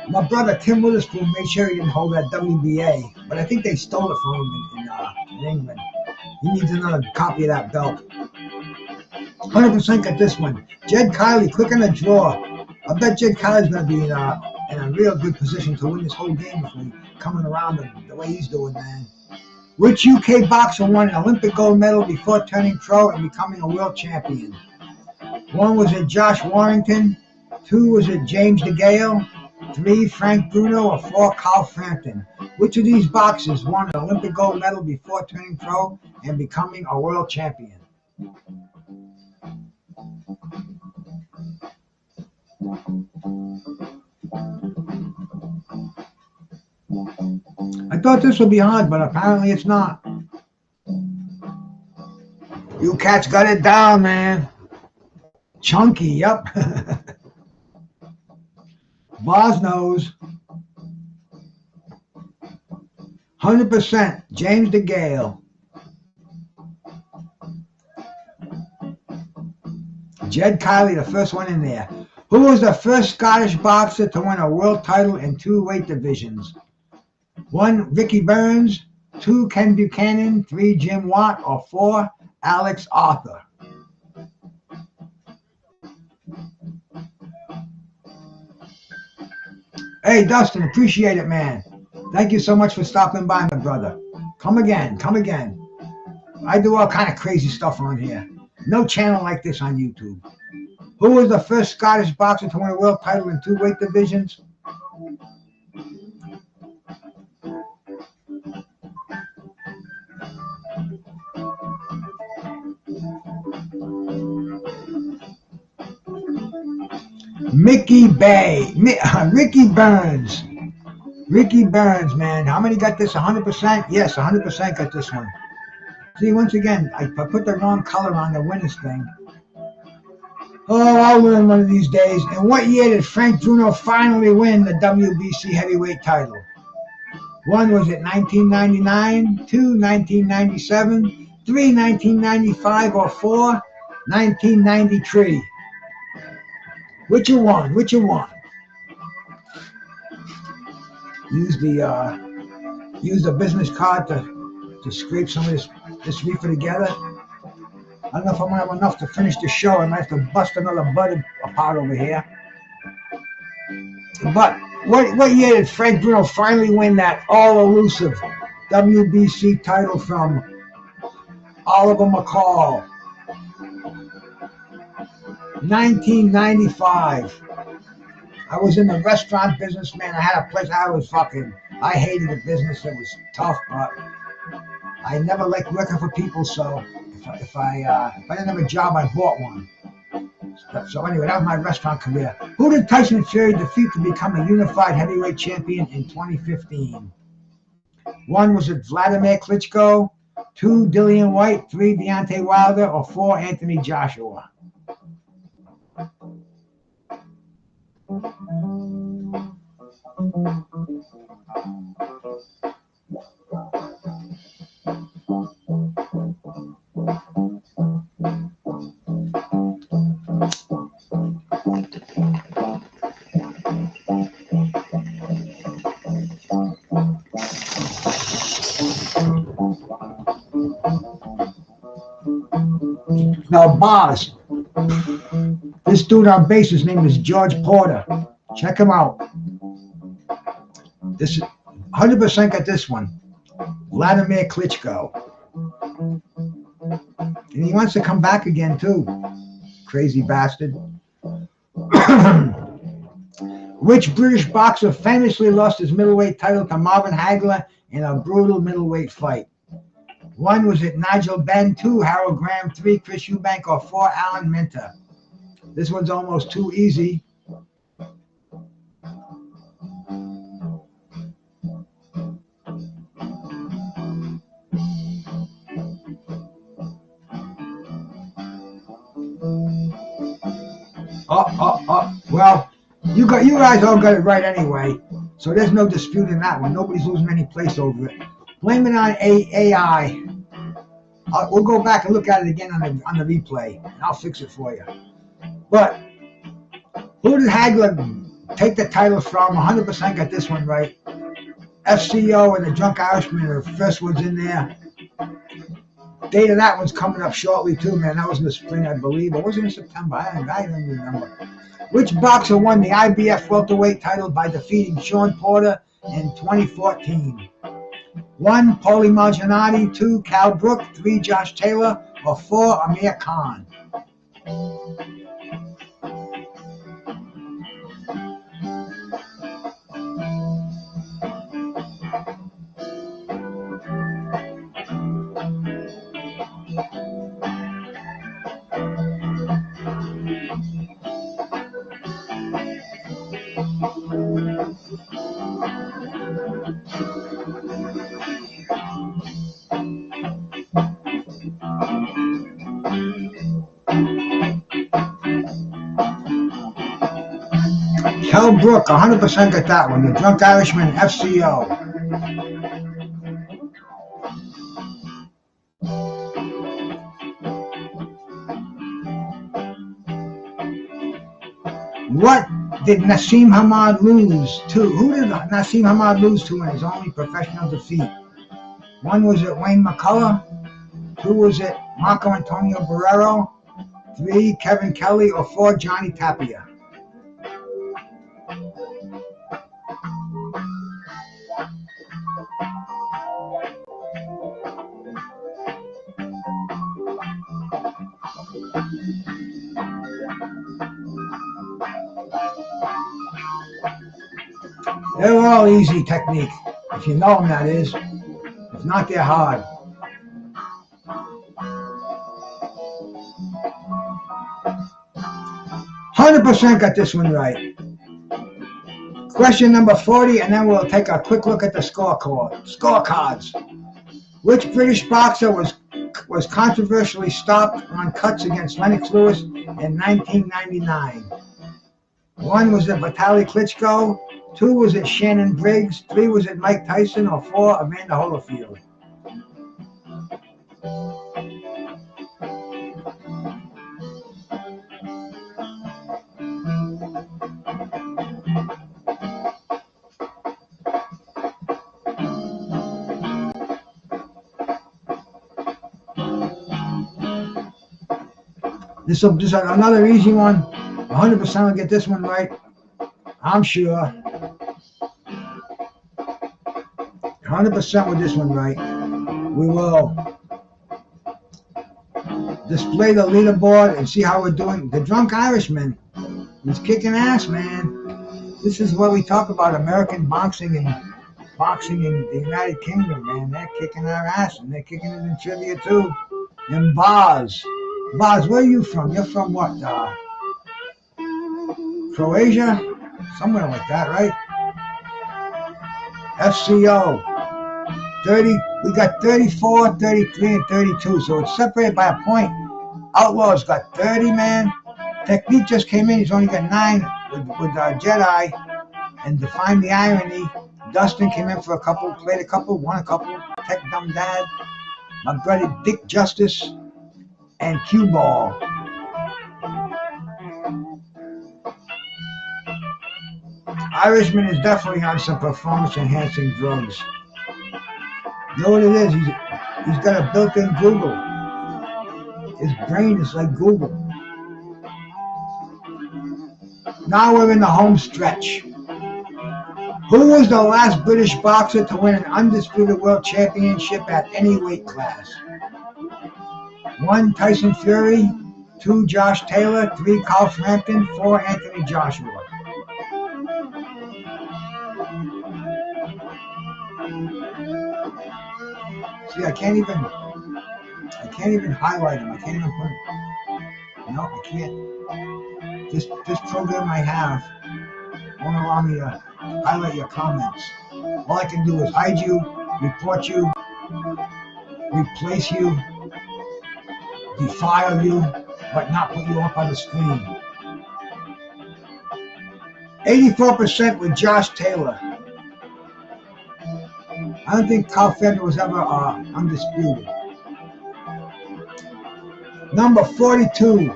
My brother Tim Witherspoon made sure he didn't hold that WBA, but I think they stole it from him in England. He needs another copy of that belt. 100% got this one. Jed Kiley, quick on the draw. I bet Jed Kiley's going to be in a real good position to win this whole game with me coming around the way he's doing, man. Which UK boxer won an Olympic gold medal before turning pro and becoming a world champion? 1, was it Josh Warrington? 2, was it James DeGale? 3, Frank Bruno. Or 4, Carl Frampton? Which of these boxers won an Olympic gold medal before turning pro and becoming a world champion? I thought this would be hard, but apparently it's not. You cats got it down, man. Chunky, yep. Boz knows. 100%, James DeGale. Jed Kiley, the first one in there. Who was the first Scottish boxer to win a world title in 2 weight divisions? 1, Ricky Burns. 2, Ken Buchanan. 3, Jim Watt. Or 4, Alex Arthur. Hey, Dustin, appreciate it, man. Thank you so much for stopping by, my brother. Come again, come again. I do all kind of crazy stuff on here. No channel like this on YouTube. Who was the first Scottish boxer to win a world title in 2 weight divisions? Ricky Burns. Ricky Burns, man. How many got this? 100%? Yes, 100% got this one. See, once again, I put the wrong color on the winners thing. Oh, I'll learn one of these days. In what year did Frank Bruno finally win the WBC heavyweight title? 1, was it 1999? 2, 1997? 3, 1995? Or 4, 1993? Which you want? Which you want? Use the business card to scrape some of this reefer together. I don't know if I'm gonna have enough to finish the show. I might have to bust another bud apart over here. But what year did Frank Bruno finally win that all-elusive WBC title from Oliver McCall? 1995. I was in the restaurant business, man. I had a place. I hated the business. It was tough, but I never liked working for people. So if I didn't have a job, I bought one. So anyway, that was my restaurant career. Who did Tyson Fury defeat to become a unified heavyweight champion in 2015? 1, was it Vladimir Klitschko? 2, Dillian White? 3, Deontay Wilder? Or 4, Anthony Joshua? Now, Boz, this dude on bass, his name is George Porter. Check him out. This is 100% got this one. Vladimir Klitschko. And he wants to come back again, too. Crazy bastard. Which British boxer famously lost his middleweight title to Marvin Hagler in a brutal middleweight fight? 1, was it Nigel Benn? 2, Harold Graham? 3, Chris Eubank? Or 4, Alan Minter? This one's almost too easy. Well, you guys all got it right anyway, so there's no disputing that one. Nobody's losing any place over it. Blame it on AI. We'll go back and look at it again on the replay, and I'll fix it for you. But who did Hagler take the title from? 100% got this one right. FCO and the Drunk Irishman are the first ones in there. Date of that one's coming up shortly too, man. That was in the spring, I believe. Or was it in September? I don't remember. Which boxer won the IBF welterweight title by defeating Sean Porter in 2014? 1, Paulie Malignaggi. 2, Cal Brook. 3, Josh Taylor. Or 4, Amir Khan? Cal Brook, 100% got that one. The Drunk Irishman, FCO. What did Nassim Hamad lose to? Who did Nassim Hamad lose to in his only professional defeat? 1, was it Wayne McCullough? 2, was it Marco Antonio Barrero? 3, Kevin Kelly? Or 4, Johnny Tapia? They're all easy technique, if you know them, that is. If not, they're hard. %, got this one right. Question number 40, and then we'll take a quick look at the scorecards. Which British boxer was controversially stopped on cuts against Lennox Lewis in 1999? 1, was it Vitaly Klitschko? 2, was it Shannon Briggs? 3, was it Mike Tyson? Or 4, Amanda Holyfield? This will just another easy one. 100% will get this one right. I'm sure. 100% with this one right. We will display the leaderboard and see how we're doing. The Drunk Irishman is kicking ass, man. This is what we talk about, American boxing and boxing in the United Kingdom, man. They're kicking our ass, and they're kicking it in trivia too. And Boz, where are you from? You're from what? Croatia? Somewhere like that, right? FCO. 30. We got 34, 33, and 32. So it's separated by a point. Outlaw's got 30, man. Technique just came in. He's only got 9 with Jedi. And Define the Irony, Dustin came in for a couple, played a couple, won a couple. Tech Dumb Dad, my brother Dick Justice, and Cue Ball. Irishman is definitely on some performance-enhancing drugs. You know what it is? He's got a built-in Google. His brain is like Google. Now we're in the home stretch. Who was the last British boxer to win an undisputed world championship at any weight class? 1. Tyson Fury. 2. Josh Taylor. 3. Carl Frampton. 4. Anthony Joshua. See, I can't even highlight them. I can't even put. No, I can't. This program I have won't allow me to highlight your comments. All I can do is hide you, report you, replace you, defile you, but not put you up on the screen. 84% with Josh Taylor. I don't think Carl Frampton was ever undisputed. Number 42,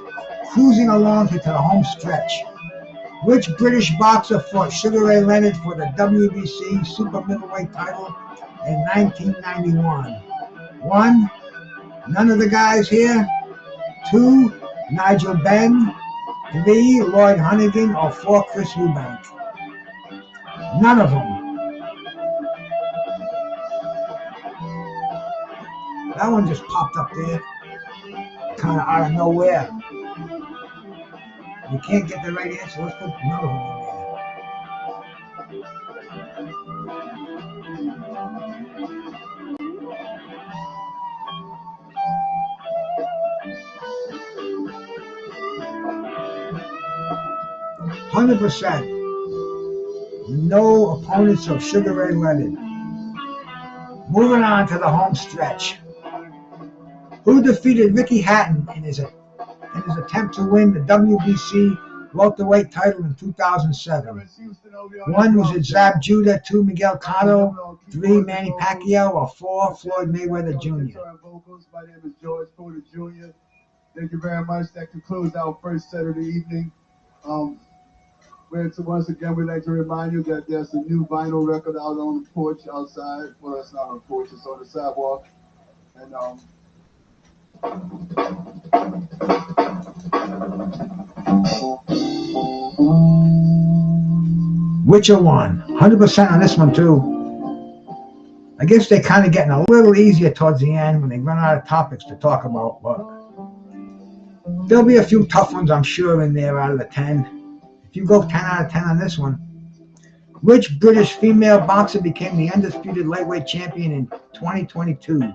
cruising along into the home stretch. Which British boxer fought Sugar Ray Leonard for the WBC super middleweight title in 1991? 1. None of the guys here. 2. Nigel Benn. 3. Lloyd Hunnigan. Or 4. Chris Eubank. None of them. That one just popped up there, kind of out of nowhere. You can't get the right answer. Let's put none of them in there. 100%. No opponents of Sugar Ray Leonard. Moving on to the home stretch. Who defeated Ricky Hatton in his attempt to win the WBC welterweight title in 2007? 1. Was it Zab Judah? 2. Miguel Cotto. 3. Manny Pacquiao. Or 4. Floyd Mayweather Jr. My name is George Porter Jr. Thank you very much. That concludes our first Saturday evening. Once again, we'd like to remind you that there's a new vinyl record out on the porch outside. Well, it's not on the porch, it's on the sidewalk. And Whicher one? 100% on this one too. I guess they're kind of getting a little easier towards the end when they run out of topics to talk about, but there'll be a few tough ones, I'm sure, in there out of the 10. If you go 10 out of 10 on this one. Which British female boxer became the undisputed lightweight champion in 2022?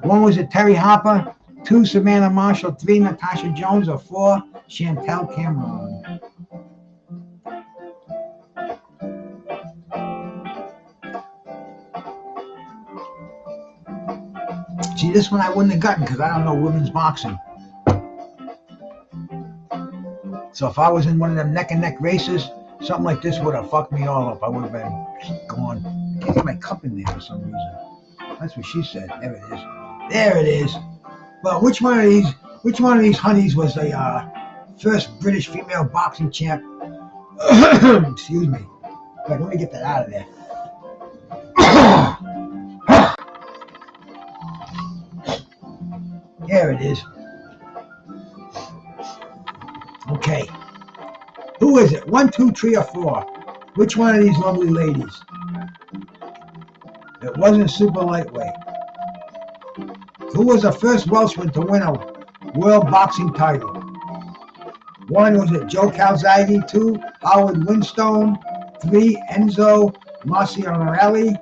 1. Was it Terry Harper? 2. Savannah Marshall. 3. Natasha Jones. Or 4. Chantel Cameron. See, this one I wouldn't have gotten because I don't know women's boxing. So if I was in one of them neck-and-neck races, something like this would have fucked me all up. I would have been gone. I can't get my cup in there for some reason. That's what she said. There it is. There it is. Well, which one of these honeys was the first British female boxing champ? Excuse me. Wait, let me get that out of there. There it is. Who is it? 1, 2, 3, or 4? Which one of these lovely ladies? It wasn't super lightweight. Who was the first Welshman to win a world boxing title? 1, was it Joe Calzaghe? 2, Howard Winstone. 3, Enzo Marcianelli.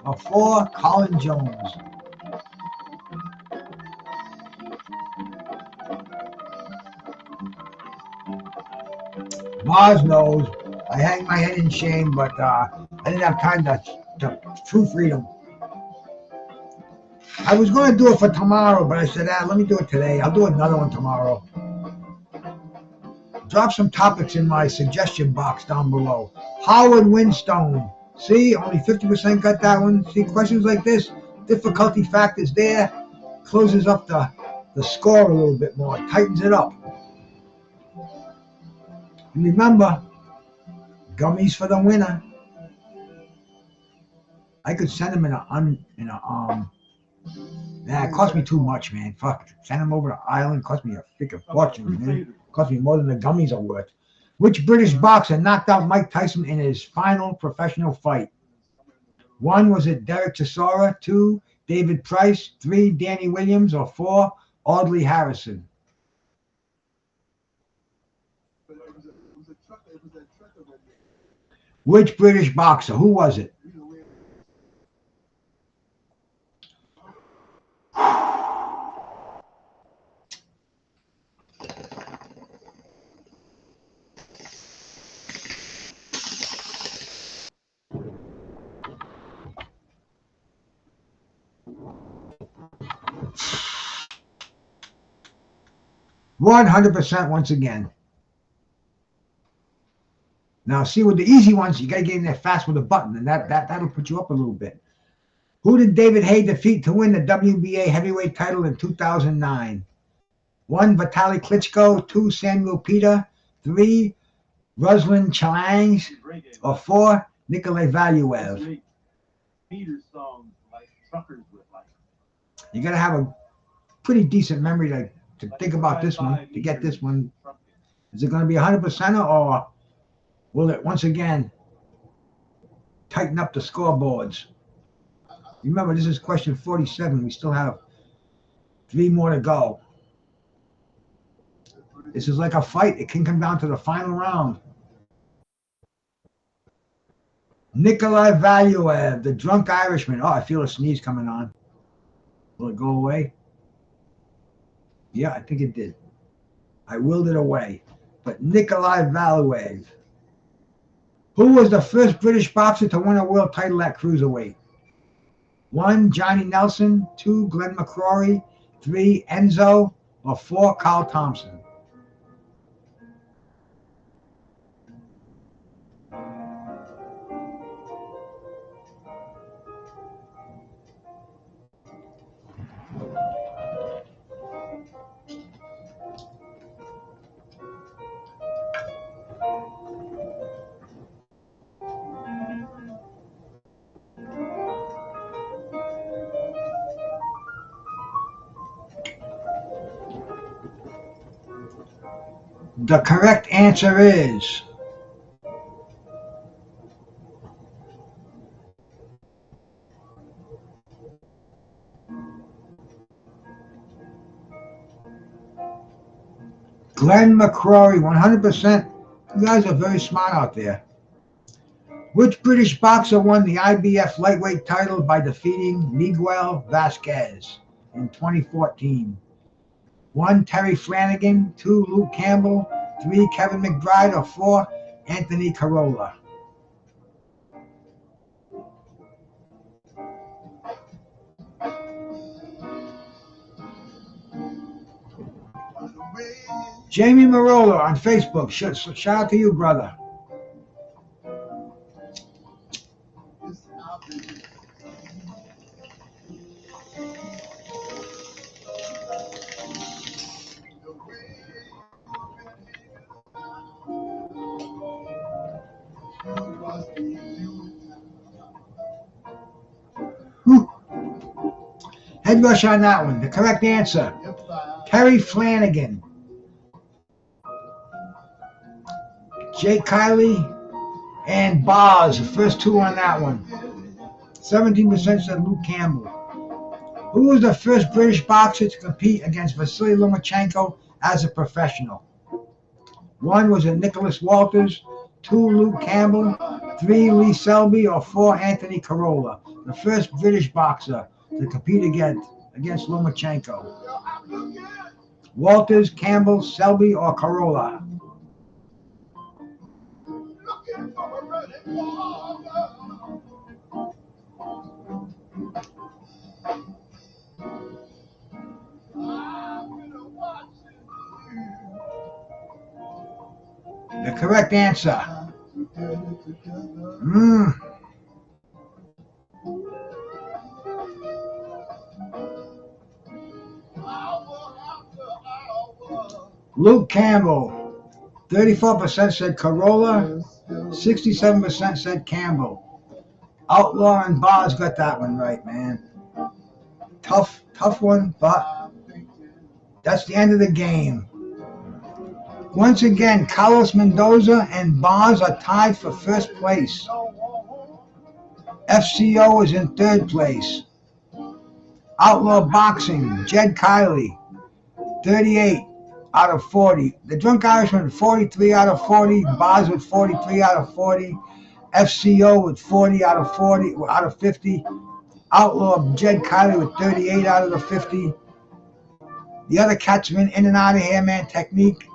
Or 4, Colin Jones. Mars knows. I hang my head in shame, but I didn't have time to proofread them. I was going to do it for tomorrow, but I said, let me do it today. I'll do another one tomorrow. Drop some topics in my suggestion box down below. Howard Winstone. See, only 50% got that one. See, questions like this, difficulty factors there, closes up the score a little bit more, tightens it up. And remember, gummies for the winner. I could send them it cost me too much, man. Fuck. Send them over to Ireland, cost me a freaking fortune, man. Cost me more than the gummies are worth. Which British boxer knocked out Mike Tyson in his final professional fight? 1, was it Derek Chisora? 2, David Price. 3, Danny Williams. Or 4, Audley Harrison. Which British boxer? Who was it? %, once again. Now, see, with the easy ones, you got to get in there fast with a button, and that'll put you up a little bit. Who did David Haye defeat to win the WBA heavyweight title in 2009? 1, Vitaly Klitschko. 2, Samuel Peter. 3, Ruslan Challenge. Or 4, Nikolai Valuev. You got to have a pretty decent memory to think about this one, to get this one. Is it going to be 100% or will it once again tighten up the scoreboards? Remember, this is question 47. We still have 3 more to go. This is like a fight. It can come down to the final round. Nikolai Valuev, the drunk Irishman. Oh, I feel a sneeze coming on. Will it go away? Yeah, I think it did. I willed it away. But Nikolai Valuev. Who was the first British boxer to win a world title at cruiserweight? 1, Johnny Nelson. 2, Glenn McCrory. 3, Enzo. Or 4, Carl Thompson. The correct answer is Glenn McCrory. 100%. You guys are very smart out there. Which British boxer won the IBF lightweight title by defeating Miguel Vasquez in 2014? 1, Terry Flanagan. 2, Luke Campbell. 3, Kevin McBride. Or 4, Anthony Carolla. Jamie Marola on Facebook. Shout out to you, brother. Head rush on that one. The correct answer, Terry Flanagan. Jay Kiley and Boz, the first two on that one. 17% said Luke Campbell. Who was the first British boxer to compete against Vasily Lomachenko as a professional? 1 was it Nicholas Walters, 2 Luke Campbell, 3 Lee Selby, or 4 Anthony Carolla, the first British boxer to compete against Lomachenko. Walters, Campbell, Selby, or Carolla? The correct answer. Luke Campbell. 34% said Carolla. 67% said Campbell. Outlaw and Boz got that one right, man. Tough one, but that's the end of the game. Once again, Carlos Mendoza and Boz are tied for first place. FCO is in third place. Outlaw Boxing, Jed Kiley, 38 out of 40. The Drunk Irishman, 43 out of 40. Boz with 43 out of 40. FCO with 40 out of 50. Outlaw Jed Kiley with 38 out of the 50. The other cats are in and out of here, man. Technique,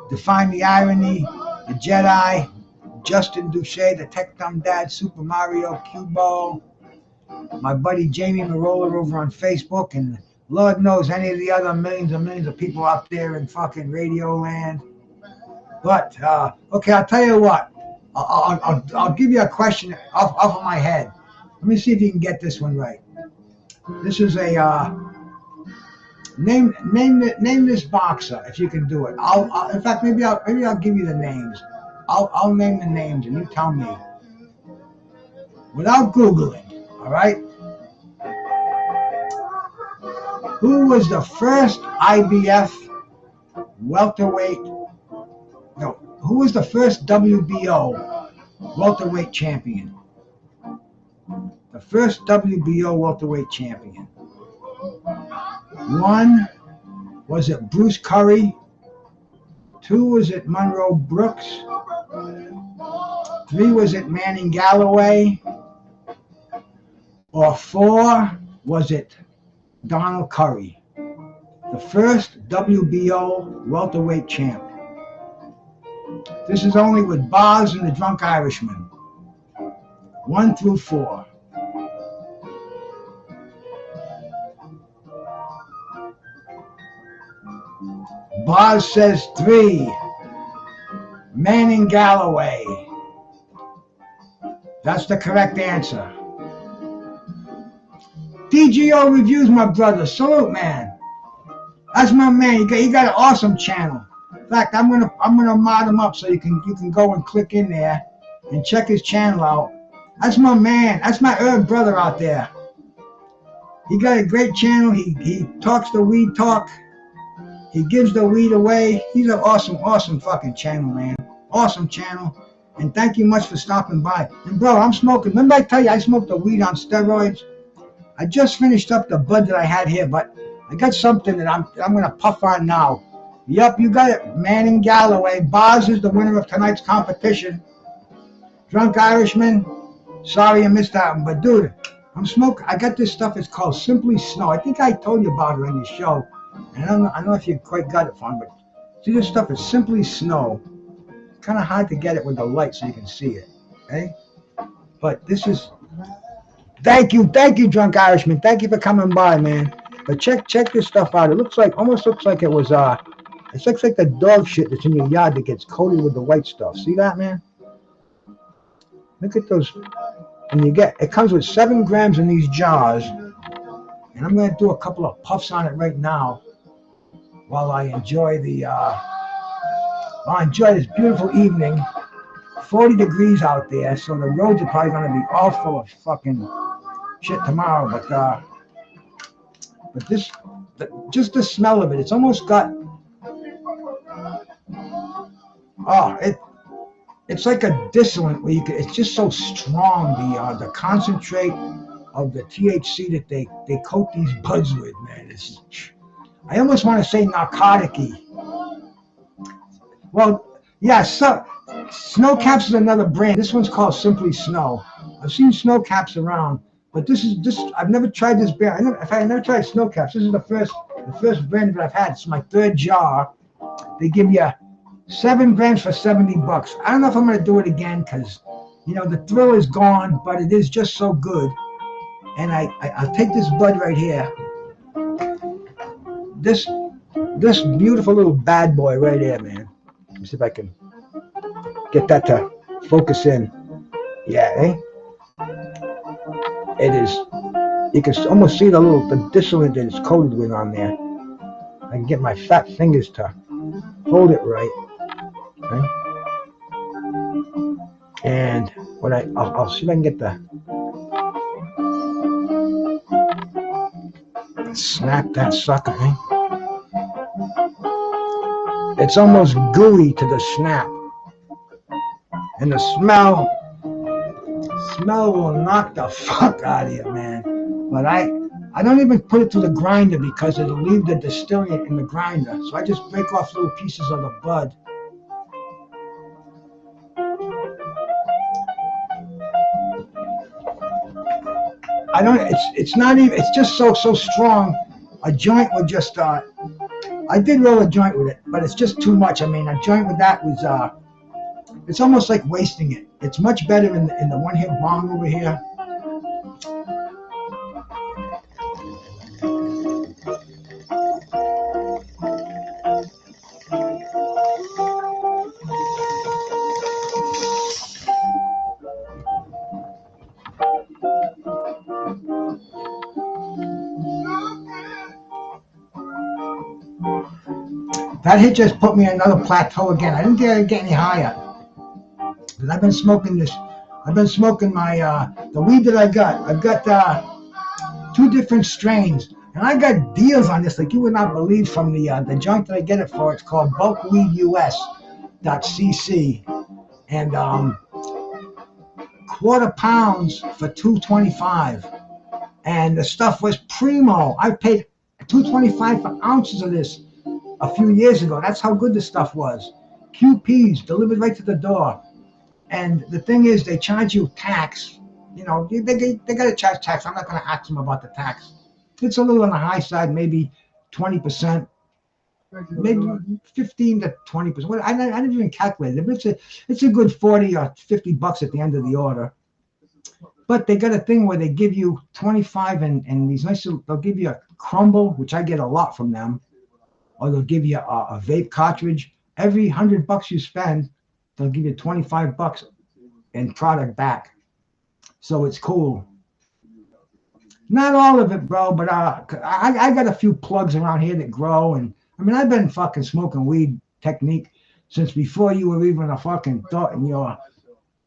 Define the Irony, the Jedi, Justin Duche, the Tech Dumb Dad, Super Mario, Cue Ball, my buddy Jamie Marola over on Facebook, and Lord knows any of the other millions and millions of people out there in fucking radio land. But, okay, I'll tell you what. I'll give you a question off of my head. Let me see if you can get this one right. This is a name this boxer if you can do it. In fact maybe I'll give you the names. I'll name the names and you tell me without Googling. All right. Who was the first IBF welterweight? No. Who was the first WBO welterweight champion? The first WBO welterweight champion. 1, was it Bruce Curry? 2, was it Monroe Brooks? 3, was it Manning Galloway? Or 4, was it Donald Curry? The first WBO welterweight champ. This is only with Boz and the Drunk Irishman. 1 through 4. Boz says 3. Manning Galloway. That's the correct answer. DGO Reviews, my brother. Salute, man. That's my man. He got an awesome channel. In fact, I'm gonna mod him up so you can go and click in there and check his channel out. That's my man. That's my herb brother out there. He got a great channel. He talks the weed talk. He gives the weed away. He's an awesome fucking channel, man. Awesome channel. And thank you much for stopping by. And bro, I'm smoking. Remember I tell you I smoked the weed on steroids? I just finished up the bud that I had here, but I got something that I'm gonna puff on now. Yep, you got it. Manning Galloway. Boz is the winner of tonight's competition. Drunk Irishman. Sorry you missed that one, but dude, I'm smoking. I got this stuff. It's called Simply Snow. I think I told you about it on your show. And I don't know if you quite got it from, but see, this stuff is Simply Snow. It's kind of hard to get it with the light so you can see it, okay? But this is. Thank you, Drunk Irishman. Thank you for coming by, man. But check this stuff out. It almost looks like it was it looks like the dog shit that's in your yard that gets coated with the white stuff. See that, man? Look at those. And it comes with 7 grams in these jars. And I'm going to do a couple of puffs on it right now while I enjoy this beautiful evening. 40 degrees out there, so the roads are probably going to be all full of fucking shit tomorrow. But just the smell of it, it's almost got. it's like a distillate where it's just so strong, the concentrate of the THC that they coat these buds with, man. I almost want to say narcotic-y. Well, yeah, Snow Caps is another brand. This one's called Simply Snow. I've seen Snow Caps around, but this. I've never tried this brand. I never tried Snow Caps. This is the first brand that I've had. It's my third jar. They give you 7 grams for $70. I don't know if I'm gonna do it again because, the thrill is gone, but it is just so good. And I'll take this bud right here. This beautiful little bad boy right here, man. Let me see if I can get that to focus in. Yeah, eh? It is. You can almost see the distillate that it's coated with on there. I can get my fat fingers to hold it right. Okay? And when I'll see if I can get snap that sucker, eh? It's almost gooey to the snap. And the smell will knock the fuck out of you, man. But I don't even put it through the grinder because it'll leave the distillate in the grinder. So I just break off little pieces of the bud. It's not even, it's just so strong. A joint would just, I did roll a joint with it, but it's just too much. I mean, a joint with that was, it's almost like wasting it. It's much better in the one-hit bong over here. That hit just put me in another plateau again. I didn't dare get any higher. But I've been smoking this. I've been smoking my the weed that I got. I've got 2 different strains, and I got deals on this like you would not believe from the joint that I get it for. It's called bulkweedus.cc, and quarter pounds for $2.25, and the stuff was primo. I paid $2.25 for ounces of this a few years ago. That's how good the stuff was. QPs delivered right to the door. And the thing is, they charge you tax. They got to charge tax. I'm not going to ask them about the tax. It's a little on the high side, maybe 20%, maybe 15 to 20%. I didn't even calculate it, but it's a good 40 or $50 at the end of the order. But they got a thing where they give you 25 and these nice. They'll give you a crumble, which I get a lot from them, or they'll give you a vape cartridge. Every $100 you spend, they'll give you $25 in product back. So it's cool. Not all of it, bro, but I got a few plugs around here that grow. And I mean, I've been fucking smoking weed technique since before you were even a fucking thought in your.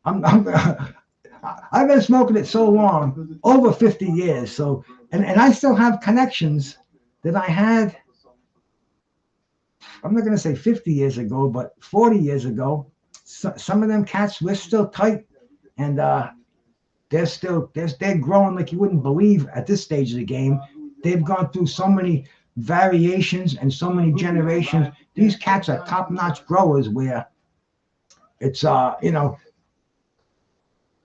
I've been smoking it so long, over 50 years. So, and I still have connections that I had. I'm not going to say 50 years ago, but 40 years ago. Some of them cats, we're still tight, and they're growing like you wouldn't believe at this stage of the game. They've gone through so many variations and so many generations. These cats are top-notch growers where it's, I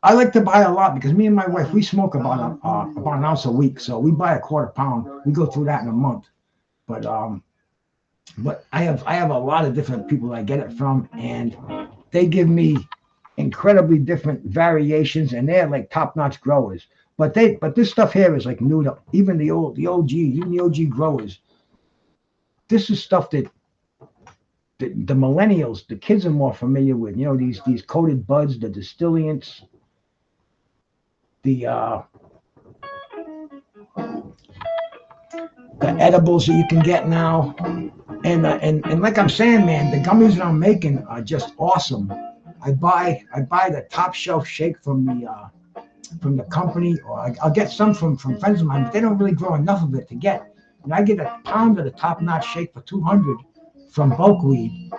like to buy a lot because me and my wife, we smoke about an ounce a week. So we buy a quarter pound. We go through that in a month. But I have a lot of different people I get it from, and they give me incredibly different variations, and they're like top-notch growers. But this stuff here is like new to even the OG, even the OG growers. This is stuff that the millennials, the kids are more familiar with. These coated buds, the distillants, the edibles that you can get now. And like I'm saying, man, the gummies that I'm making are just awesome. I buy the top shelf shake from the company, or I'll get some from friends of mine, but they don't really grow enough of it to get. And I get a pound of the top notch shake for $200 from Bulkweed.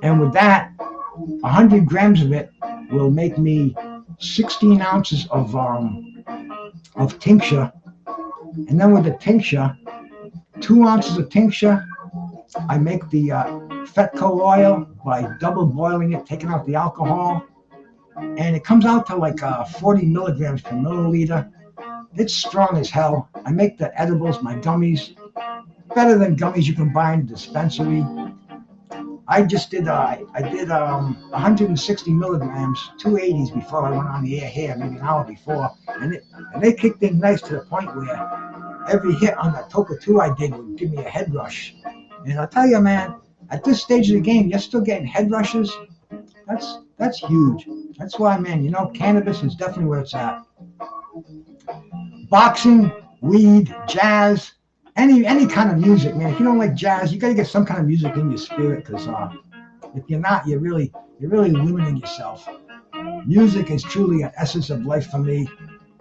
And with that, 100 grams of it will make me 16 ounces of tincture. And then with the tincture, 2 ounces of tincture, I make the Fetco oil by double boiling it, taking out the alcohol. And it comes out to like 40 milligrams per milliliter. It's strong as hell. I make the edibles, my gummies, better than gummies you can buy in the dispensary. I just did, I did 160 milligrams, 280s before I went on the air here, maybe an hour before. And they kicked in nice to the point where every hit on the Toka 2 I did would give me a head rush. And I'll tell you, man, at this stage of the game, you're still getting head rushes. That's huge. That's why, man, you know, cannabis is definitely where it's at. Boxing, weed, jazz, any kind of music, man. If you don't like jazz, you gotta get some kind of music in your spirit, because if you're not, you're really limiting yourself. Music is truly an essence of life for me.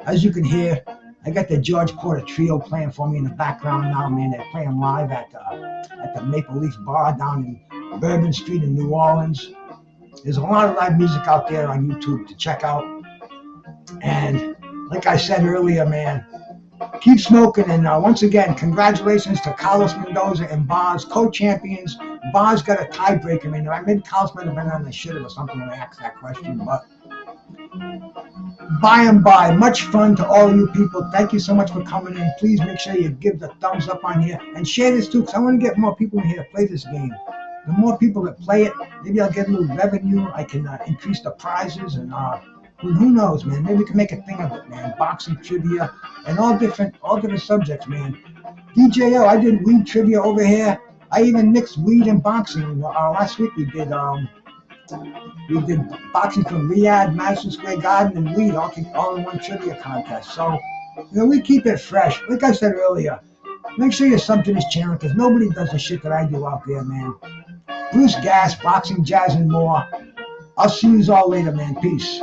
As you can hear, I got the George Porter Trio playing for me in the background now, man. They're playing live at the Maple Leaf Bar down in Bourbon Street in New Orleans. There's a lot of live music out there on YouTube to check out. And like I said earlier, man, keep smoking. And once again, congratulations to Carlos Mendoza and Boz, co-champions. Boz got a tiebreaker. I mean, maybe Carlos might have been on the shitter or something when I asked that question, but by and by, much fun to all you people. Thank you so much for coming in. Please make sure you give the thumbs up on here and share this too, because I want to get more people in here to play this game. The more people that play it, maybe I'll get a little revenue. I can increase the prizes, and who knows, man? Maybe we can make a thing of it, man. Boxing trivia and all different subjects, man. DJO, I did weed trivia over here. I even mixed weed and boxing. Last week we did boxing from Riyadh, Madison Square Garden, and weed all in one trivia contest. So, you know, we keep it fresh. Like I said earlier, make sure you're subbed to this channel, because nobody does the shit that I do out there, man. Bruce Gas, boxing, jazz, and more. I'll see you all later, man. Peace.